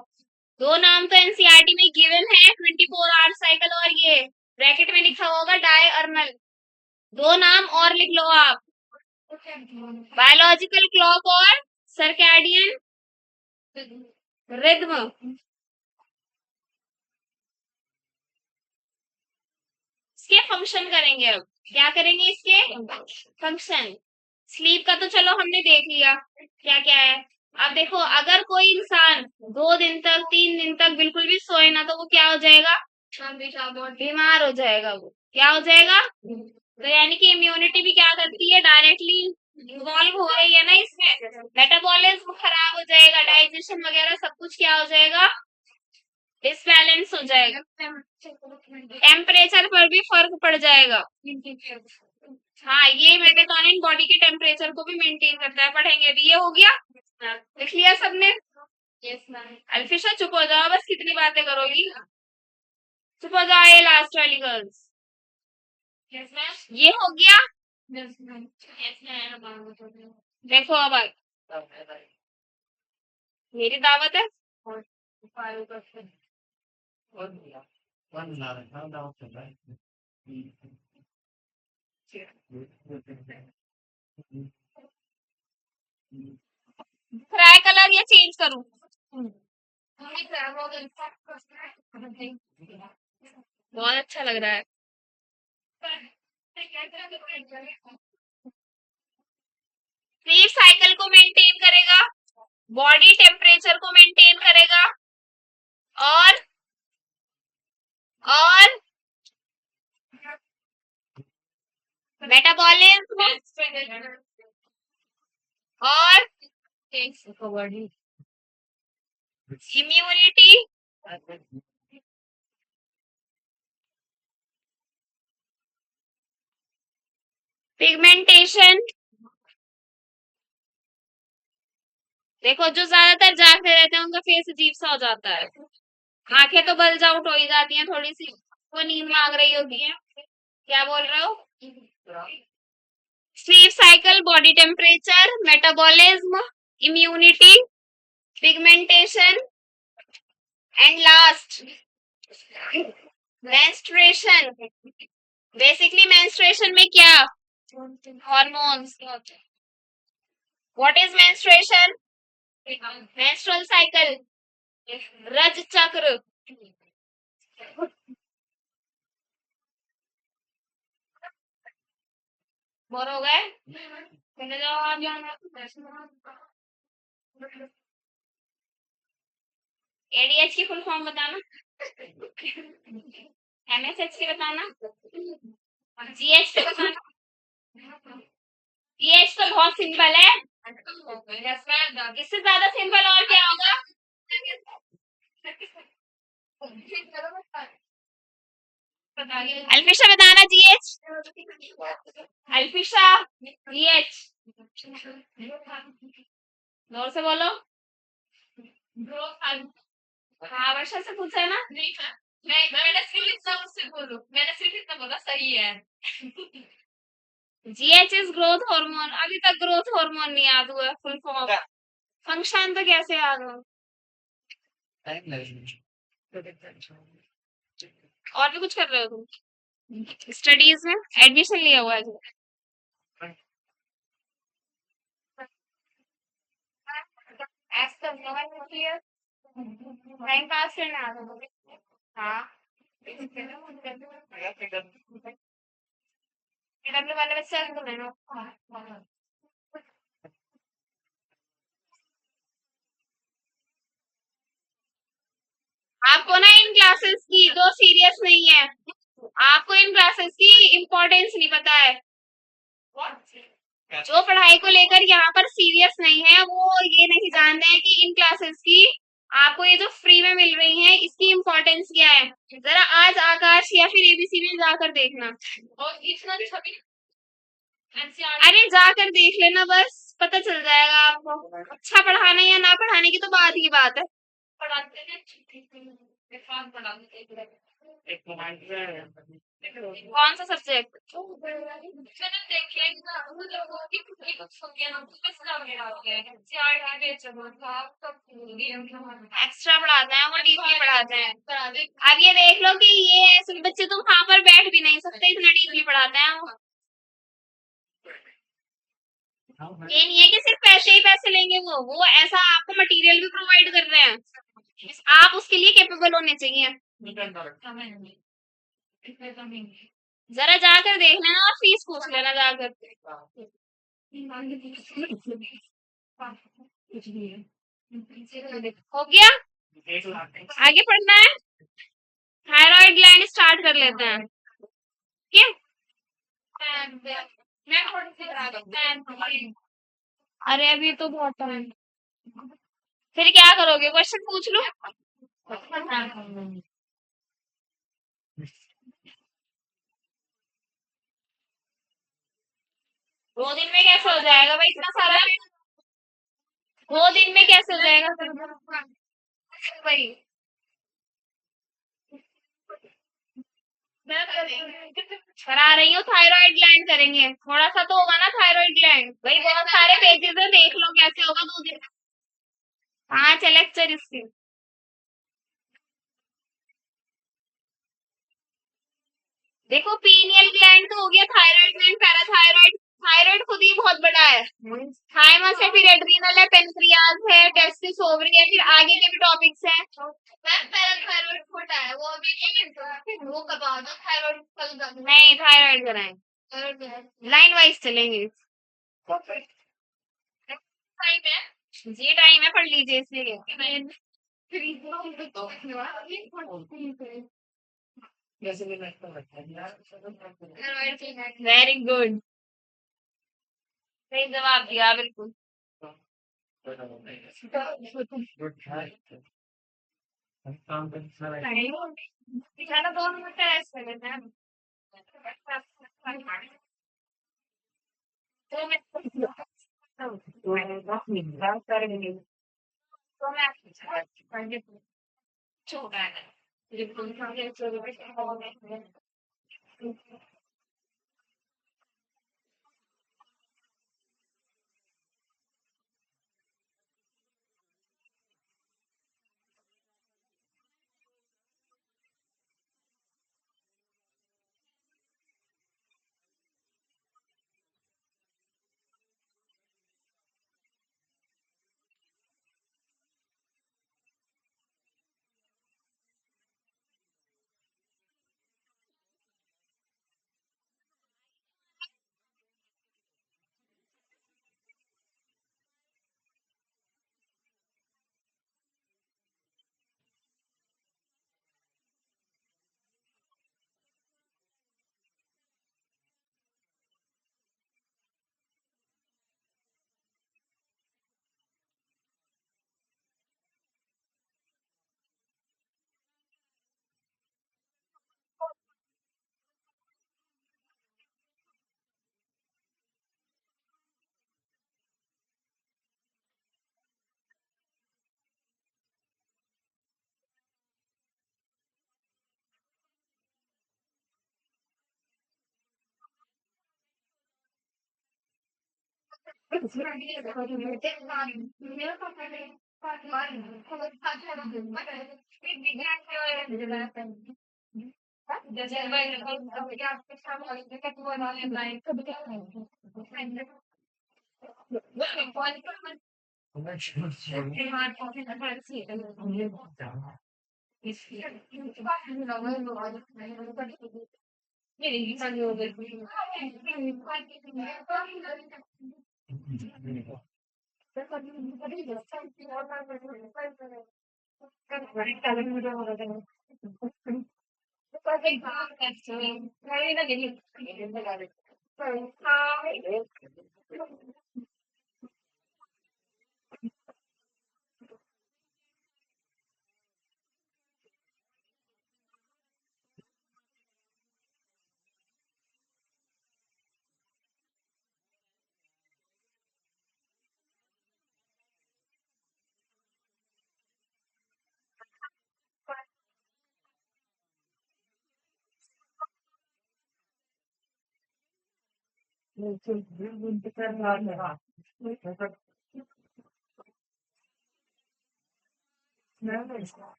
2 नाम तो एनसीईआरटी में गिवन है, 24 आवर साइकिल और ये ब्रैकेट में लिखा होगा डायअर्नल। 2 नाम और लिख लो आप, बायोलॉजिकल क्लॉक और सर्कैडियन रिद्म। इसके फंक्शन करेंगे अब, क्या करेंगे इसके फंक्शन। स्लीप का तो चलो हमने देख लिया क्या क्या है। अब देखो अगर कोई इंसान 2 दिन तक 3 दिन तक बिल्कुल भी सोए ना तो वो क्या हो जाएगा, बीमार हो जाएगा। वो क्या हो जाएगा, तो यानी कि इम्यूनिटी भी क्या करती है, डायरेक्टली इन्वॉल्व हो रही है ना इसमें। मेटाबॉलिज्म खराब हो जाएगा, डाइजेशन वगैरह सब कुछ क्या हो जाएगा, डिसबैलेंस हो जाएगा। टेम्परेचर पर भी फर्क पड़ जाएगा। हाँ, ये मेलेटोनिन बॉडी के टेम्परेचर को भी मेंटेन करता है। पढ़ेंगे अभी, ये हो गया, लिख लिया सबने? अल्फिशा चुप हो जाओ, बस कितनी बातें करोगी, चुप हो जाओ ये लास्ट वाली गर्ल्स। ये हो गया। देखो अब मेरी दावत है। ट्राई कलर या चेंज करूं? बहुत अच्छा लग रहा है। स्लीप साइकिल को मेंटेन करेगा, बॉडी टेम्परेचर को मेंटेन करेगा, और मेटाबॉलिज्म और इम्यूनिटी, पिगमेंटेशन। देखो जो ज्यादातर जागते रहते हैं उनका फेस अजीब सा हो जाता है, आंखें तो बल्ज आउट हो ही जाती हैं थोड़ी सी, वो नींद मांग रही होती है। क्या बोल रहे हो? Sleep cycle, body temperature, metabolism, immunity, pigmentation and last menstruation. Basically menstruation में क्या, hormones What is menstruation? Menstrual cycle. रज चक्र. बोर हो गए? चले जाओ आप एडीएच की फुल फॉर्म बताना. एमएसएच की बताना. जीएच की बताना. जीएच तो बहुत सिंपल है. इससे ज्यादा सिंपल और क्या होगा? अल्फिशा बताना. जीएच. अल्फिशा. जीएच. जोर से बोलो. हाँ वर्षा से पूछा है ना. मैंने सिर्फ इतना बोला सही है. GH is growth hormone. अभी तक ग्रोथ हार्मोन नहीं याद हुआ फुल फॉर्म. फंक्शन तो कैसे याद हो? और भी कुछ कर रहे हो तुम स्टडीज में? एडमिशन लिया हुआ है जो. ऐसा टाइम पास करना आता है. हाँ डब्ल्यू वाले बच्चे को लेना. आपको ना इन क्लासेस की जो सीरियस नहीं है, आपको इन क्लासेस की इम्पोर्टेंस नहीं पता है. जो पढ़ाई को लेकर यहाँ पर सीरियस नहीं है वो ये नहीं जानते हैं कि इन क्लासेस की आपको ये जो फ्री में मिल रही है इसकी इम्पोर्टेंस क्या है. जरा आज आकाश या फिर एबीसी में जाकर देखना. और इतना छवि. अरे जाकर देख लेना बस पता चल जाएगा आपको. अच्छा पढ़ाने या ना पढ़ाने की तो बात ही बात है. पढ़ाते हैं. कौन सा सब्जेक्ट? एक्स्ट्रा पढ़ाते हैं वो डीपली पढ़ाते हैं. अब ये देख लो कि ये ऐसे बच्चे तो वहां पर बैठ भी नहीं सकते इतना डीपली पढ़ाते हैं वो. ये नहीं है कि सिर्फ पैसे ही पैसे लेंगे वो ऐसा आपको मटेरियल भी प्रोवाइड कर रहे हैं. आप उसके लिए कैपेबल होने चाहिए. जरा जाकर देख लेना और फीस पूछ लेना जाकर. हो गया. आगे पढ़ना है. थायराइड ग्लैंड स्टार्ट कर लेते हैं. ठीक है. अरे अभी तो बहुत टाइम. फिर क्या करोगे? क्वेश्चन पूछ लो. 2 दिन में कैसे हो जाएगा भाई इतना सारा? 2 दिन में कैसे हो जाएगा भाई? करा रही हूँ. थायराइड ग्लैंड करेंगे. थोड़ा सा तो होगा ना थायराइड ग्लैंड. भाई बहुत सारे पेजेस है देख लो कैसे होगा 2 दिन. 5 लेक्चर इसके. देखो पीनियल ग्लैंड तो हो गया. Thyroid gland parathyroid. थायराइड खुद ही बहुत बड़ा है. थाइमस है फिर एड्रीनल है पेनक्रियाज है टेस्टिस ओवरी है फिर आगे के भी टॉपिक्स हैं. पैराथायराइड छोटा है वो अभी वो करवा दो. थायराइड कल नहीं थायराइड कराएं. लाइन वाइज चलेंगे. टाइम है जी. टाइम है पढ़ लीजिए इसलिए. Very good. सही जवाब दिया बिल्कुल. ज्यादा 2 मिनट का रेस्ट कर लेते हैं. 2 मिनट. तो मैं छोटा है. बिल्कुल.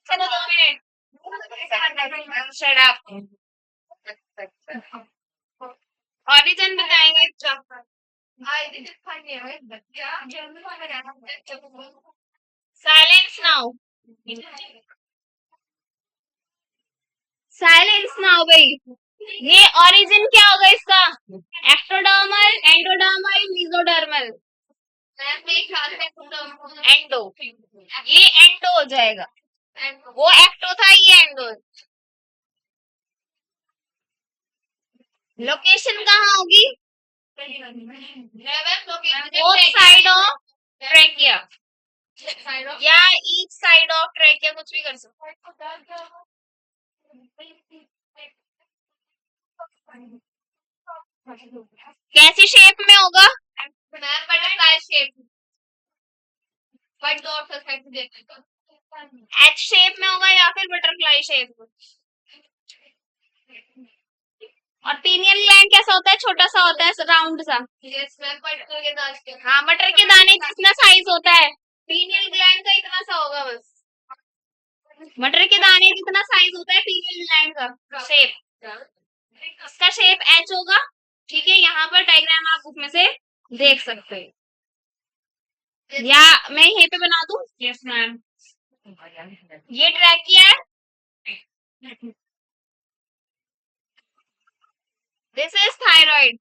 चलो 2 मिनट। Shut up. ऑरिजिन बताएंगे इसका। Silence now. साइलेंस नाउ भाई। ये ऑरिजिन क्या होगा इसका? Ectodermal, endodermal, mesodermal. एंडो। ये एंडो हो जाएगा। वो एक्टो था, ये एंडो। लोकेशन कहाँ होगी? बोथ साइड ऑफ ट्रैकिया या ईच साइड ऑफ ट्रैकिया, कुछ भी कर सकते हो। कैसी शेप में होगा? Butterfly shape. एच शेप में होगा या फिर बटरफ्लाई शेप? और पीनियल ग्लैंड कैसा होता है? छोटा सा होता है, राउंड सा। हाँ, मटर के दाने जितना साइज होता है, पीनियल ग्लैंड का इतना सा होगा बस। मटर के दाने जितना साइज होता है पीनियल ग्लैंड का शेप, इसका शेप एच होगा। ठीक है, यहाँ पर डायग्राम आप उसमें से देख सकते हैं, या मैं यहीं पे बना दूं? Yes ma'am. ये ट्रैकिया है, दिस इज थायराइड।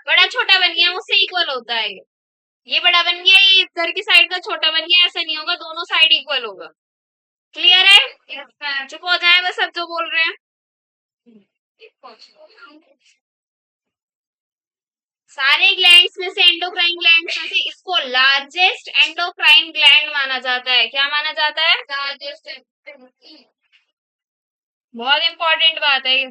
बड़ा छोटा बन गया, उससे इक्वल होता है ये बड़ा बन गया, ये इधर की साइड का छोटा बन गया, ऐसा नहीं होगा, दोनों साइड इक्वल होगा। क्लियर है? चुप हो जाए बस, सब जो बोल रहे हैं। सारे ग्लैंड्स में से, एंडोक्राइन ग्लैंड्स में से इसको लार्जेस्ट एंडोक्राइन ग्लैंड माना जाता है। क्या माना जाता है? लार्जेस्ट। बहुत इंपॉर्टेंट बात है ये।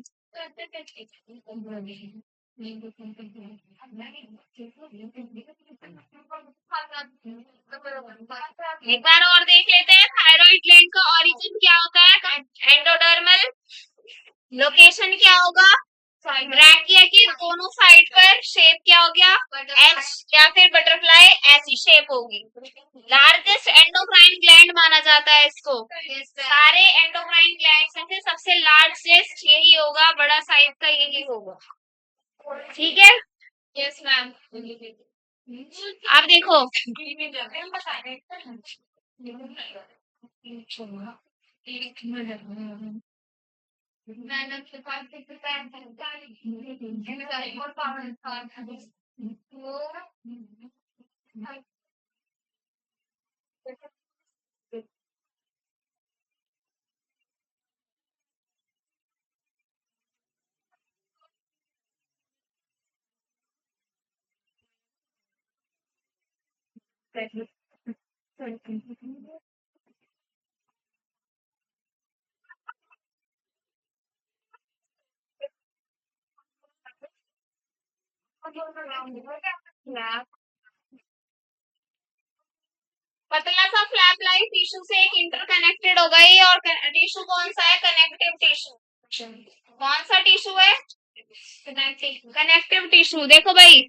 एक बार और देख लेते हैं, थायराइड ग्लैंड का ओरिजिन क्या होता है? एंडोडर्मल। लोकेशन क्या होगा? ब्रैकिया की दोनों साइड पर। शेप क्या हो गया? एच या फिर बटरफ्लाई ऐसी शेप होगी। लार्जेस्ट एंडोक्राइन ग्लैंड माना जाता है इसको। सारे एंडोक्राइन ग्लैंड में से सबसे लार्जेस्ट यही होगा, बड़ा साइज का यही होगा। ठीक है? Yes ma'am. आप देखो, पतला सा फ्लैप लाइक टिश्यू से एक इंटरकनेक्टेड हो गई और टिश्यू कौन सा है? Connective tissue. कौन सा टिश्यू है? Connective tissue. देखो भाई,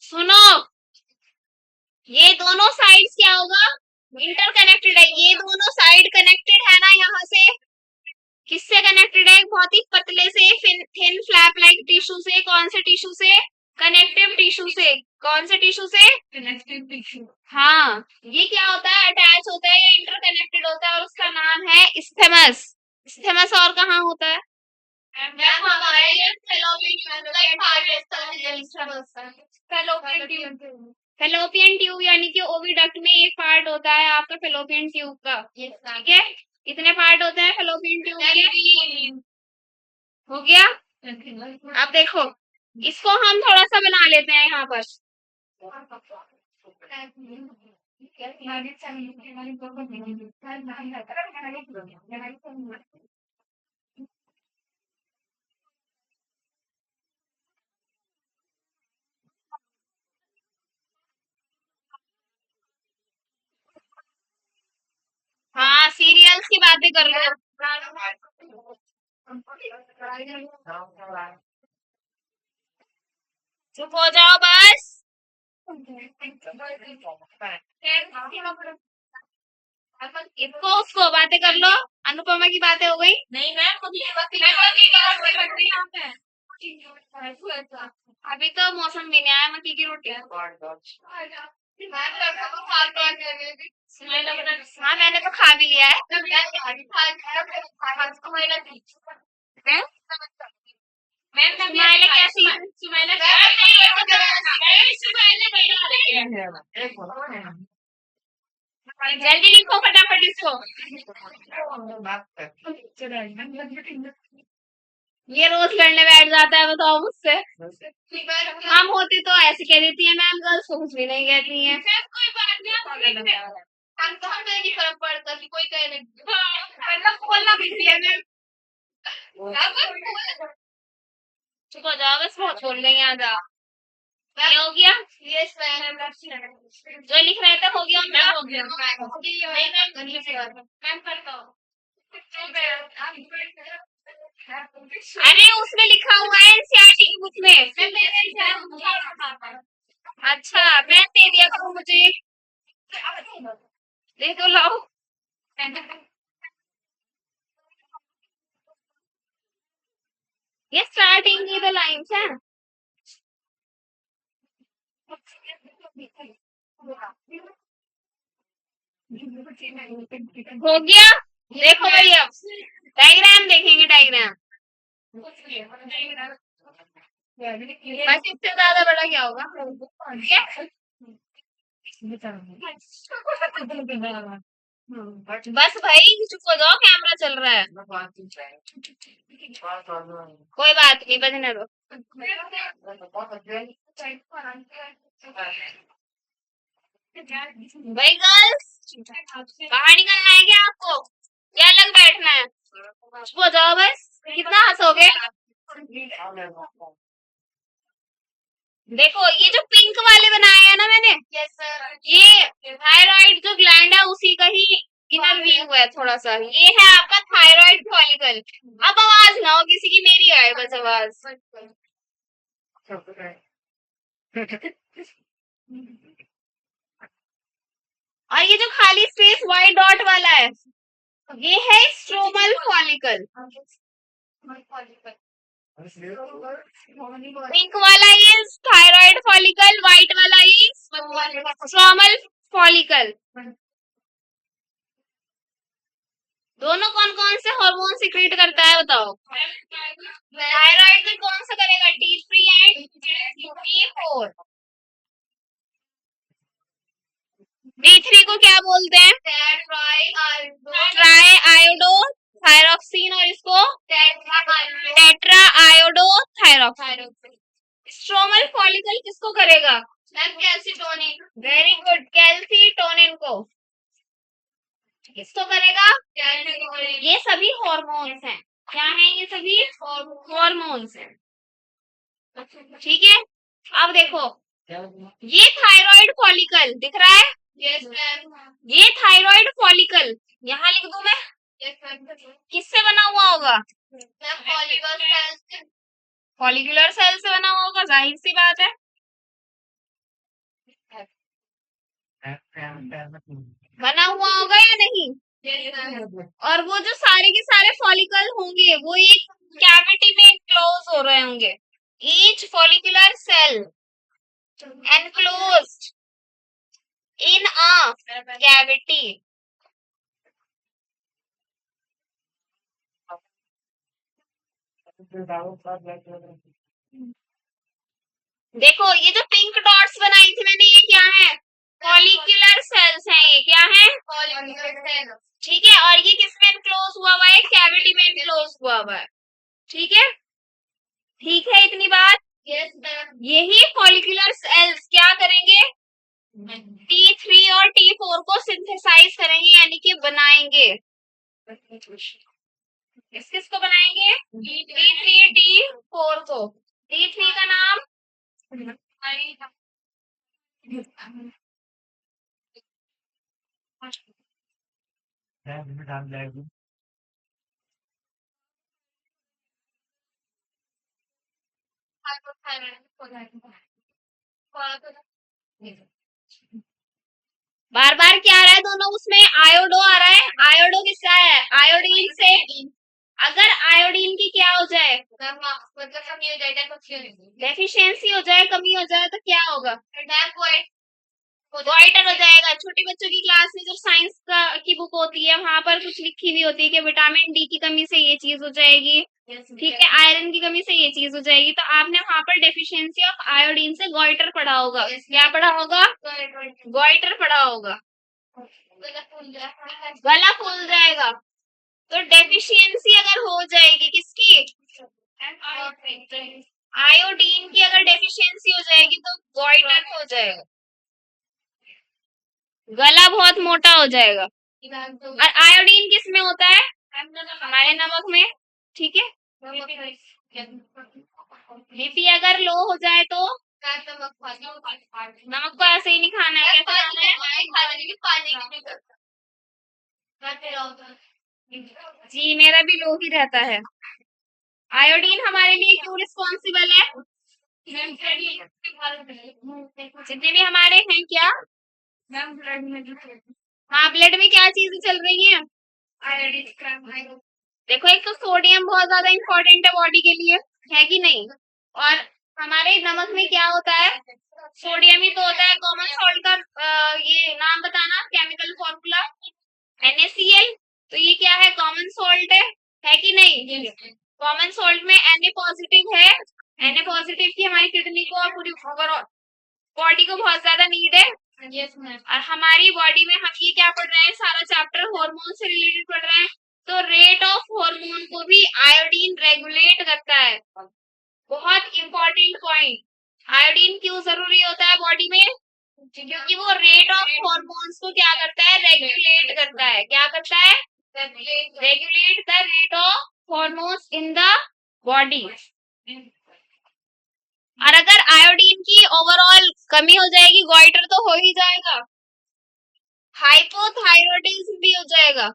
सुनो, ये दोनों साइड्स क्या होगा? इंटरकनेक्टेड है। ये दोनों साइड कनेक्टेड है ना यहाँ से। किससे कनेक्टेड है? बहुत ही पतले से थिन फ्लैप लाइक टिश्यू से। कौन से टिश्यू से? कनेक्टिव टिश्यू से। कौन से टिश्यू से? Connective tissue. हाँ, ये क्या होता है? अटैच होता है, ये इंटरकनेक्टेड होता है और उसका नाम है स्टेमस। स्टेमस और कहाँ होता है? फेलोपियन ट्यूब, यानी कि ओविडक्ट में एक पार्ट होता है आपका फेलोपियन ट्यूब का। ठीक है, कितने पार्ट होते हैं फेलोपियन ट्यूब के? हो गया। अब देखो, इसको हम थोड़ा सा बना लेते हैं यहाँ पर। हाँ, सीरियल्स की बातें कर लो। चुप हो जाओ बस। इसको उसको बातें कर लो। अनुपमा की बातें हो गई? नहीं मैम, अभी तो मौसम भी नहीं आया। मक्की की रोटी। हाँ, मैंने तो खा भी लिया है। सुमाइला कैसी? जल्दी लिखो फटाफट इसको। ये रोज लड़ने बैठ जाता है, बताओ मुझसे। हम होते तो ऐसे कह देती है मैम, गर्ल्स को कुछ भी नहीं कहती है। कोई बात नहीं, हमें नहीं फर्क पड़ता कि कोई कहे नहीं। मतलब खोलना भी है मैम। चुप हो जाओ बस, बहुत बोल रही हैं। आ ये हो गया। यस मैम, जो लिख रहे थे हो गया। मैम हो गया। मैम करता हूँ। अरे उसमें लिखा हुआ है एनसीईआरटी की बुक में। अच्छा, मैं दे दिया करो मुझे। दे दो, लाओ। ये स्टार्टिंग की तो लाइन्स है। हो गया। देखो भाई, अब डायग्राम देखेंगे। डायग्राम बस, इससे ज्यादा बड़ा क्या होगा? बस भाई चुप हो जाओ, कैमरा चल रहा है। कोई बात नहीं, बजने दो। भाई गर्ल्स, बाहर निकलना है क्या आपको? क्या अलग बैठना है? चुप हो जाओ बस। कितना हंसोगे? देखो, ये जो पिंक वाले बनाए हैं ना मैंने, ये थायराइड जो ग्लैंड है उसी का ही इनर व्यू है थोड़ा सा। ये है आपका थायराइड फॉलिकल। अब आवाज ना हो किसी की, मेरी आए बस आवाज। और ये जो खाली स्पेस व्हाइट डॉट वाला है, ये है स्ट्रोमल फॉलिकल। पिंक वाला इज थायराइड फॉलिकल, व्हाइट वाला इज स्ट्रोमल फॉलिकल। दोनों कौन कौन से हार्मोन सिक्रेट करता है बताओ? थायराइड में कौन सा करेगा? T3 and T4। D3 को क्या बोलते हैं? ट्राई आयोडो थायरॉक्सिन, और इसको tetra iodo thyroxine. Stromal follicle किसको करेगा? कैल्सिटोनिन। वेरी गुड, कैल्सिटोनिन को किसको करेगा? ये सभी हॉर्मोन्स हैं। क्या है? ये सभी हॉर्मोन्स हैं। ठीक है, अब देखो, क्या बोला? ये थायराइड फॉलिकल दिख रहा है, Yes, ma'am. ये थायराइड फॉलिकल यहाँ लिख दूं मैं, Yes, ma'am. किससे बना हुआ होगा? Ma'am, follicle cells. Follicular cell से बना हुआ होगा, जाहिर सी बात है। बना हुआ होगा या नहीं? Yes, ma'am. और वो जो सारे के सारे फॉलिकल होंगे वो एक कैविटी में क्लोज हो रहे होंगे। Each follicular cell enclosed in a cavity. देखो ये जो पिंक डॉट्स बनाई थी मैंने, ये क्या है? फॉलिकुलर सेल्स हैं, ये क्या है? Follicular cells. ठीक है, और ये किसमें क्लोज हुआ हुआ है? कैविटी में क्लोज हुआ हुआ है। ठीक है, ठीक है इतनी बात। Yes, ma'am. यही फॉलिकुलर सेल्स क्या करेंगे? T3 और T4 को सिंथेसाइज करेंगे, यानी कि बनाएंगे। किस किस को बनाएंगे? T3 T4 को। T3 का नाम बार बार क्या आ रहा है दोनों उसमें? आयोडो आ रहा है। आयोडो किसका है? आयोडीन से। अगर आयोडीन की क्या हो जाए? Ma'am, मतलब कमी हो जाएगा कुछ डेफिशिएंसी हो जाए, कमी हो जाए तो क्या होगा? मैम गोइटर हो जाएगा। छोटे बच्चों की क्लास में जो साइंस का की बुक होती है वहां पर कुछ लिखी हुई होती है कि विटामिन डी की कमी से ये चीज हो जाएगी, ठीक है, आयरन की कमी से ये चीज हो जाएगी। तो आपने वहां पर डेफिशिएंसी ऑफ आयोडीन से गोइटर पढ़ा होगा। क्या पढ़ा होगा? गोइटर पढ़ा होगा। गला फूल जाएगा। तो डेफिशिएंसी अगर हो जाएगी किसकी? आयोडीन की अगर डेफिशिएंसी हो जाएगी तो गोइटर हो जाएगा, गला बहुत मोटा हो जाएगा। और आयोडीन किस में होता है? हमारे नमक में, ठीक है। बीपी अगर लो हो जाए तो नमक को ऐसे ही नहीं खाना है, कैसे खाना है? जी मेरा भी लो ही रहता है। आयोडीन हमारे लिए क्यों रिस्पॉन्सिबल है? जितने भी हमारे हैं क्या? हाँ, ब्लड में क्या चीजें चल रही हैं? देखो एक तो सोडियम बहुत ज्यादा इंपॉर्टेंट है बॉडी के लिए, है कि नहीं? और हमारे नमक में क्या होता है? सोडियम ही तो होता है। कॉमन सॉल्ट का ये नाम बताना, केमिकल फॉर्मूला NaCl। तो ये क्या है? कॉमन सॉल्ट है कि नहीं? कॉमन सॉल्ट में Na पॉजिटिव है। Na पॉजिटिव की हमारी किडनी को और पूरी ओवरऑल बॉडी को बहुत ज्यादा नीड है। और हमारी बॉडी में हम ये क्या पढ़ रहे हैं? सारा चैप्टर हार्मोन से रिलेटेड पढ़ रहे हैं। तो रेट ऑफ हार्मोन को भी आयोडीन रेगुलेट करता है। बहुत इंपॉर्टेंट पॉइंट। आयोडीन क्यों जरूरी होता है बॉडी में? क्योंकि वो रेट ऑफ हार्मोन्स को क्या करता है? रेगुलेट करता है। क्या करता है? Regulate the rate of hormones in the body. और अगर आयोडीन की ओवरऑल कमी हो जाएगी, गोइटर तो हो ही जाएगा, हाइपोथायरॉयडिज्म भी हो जाएगा।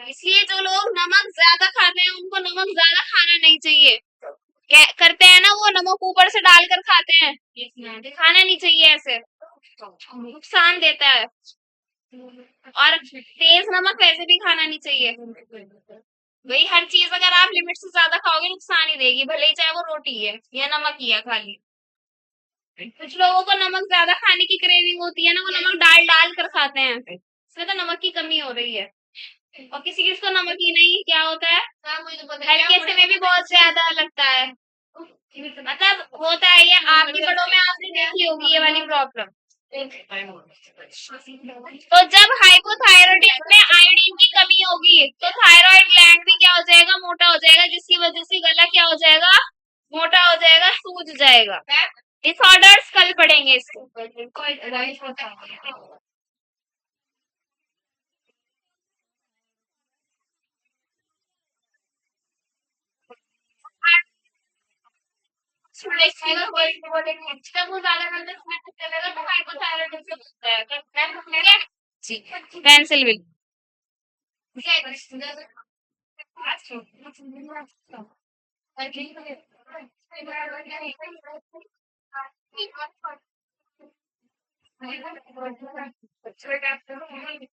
इसलिए जो लोग नमक ज्यादा खाते हैं उनको नमक ज्यादा खाना नहीं चाहिए। करते हैं ना वो, नमक ऊपर से डालकर खाते हैं, खाना नहीं चाहिए ऐसे, नुकसान देता है। और तेज नमक वैसे भी खाना नहीं चाहिए। भाई हर चीज अगर आप लिमिट से ज्यादा खाओगे नुकसान ही देगी, भले ही चाहे वो रोटी है या नमक ही है खाली। कुछ लोगों को नमक ज्यादा खाने की क्रेविंग होती है ना, वो नमक डाल डाल कर खाते हैं, इसमें तो नमक की कमी हो रही है। और किसी किसी को नमक ही नहीं, क्या होता है? हल्के से में भी बहुत ज्यादा लगता है। मतलब होता है ये, आपके बड़ों में आपने देखी होगी ये वाली प्रॉब्लम। तो जब हाइपोथायरॉयडिज्म में आयोडीन की कमी होगी तो थायराइड ग्लैंड भी क्या हो जाएगा? मोटा हो जाएगा, जिसकी वजह से गला क्या हो जाएगा? मोटा हो जाएगा, सूज जाएगा। डिसऑर्डर्स कल पढ़ेंगे इसको। जब वो ज्यादा करते चलेगा तो हाइपोथायराइडिज्म होता है। पेंसिल भी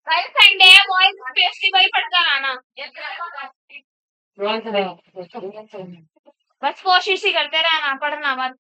कल संडे है बॉयज फेस्टिवल पढ़कर आना बस कोशिश ही करते रहना पढ़ना मत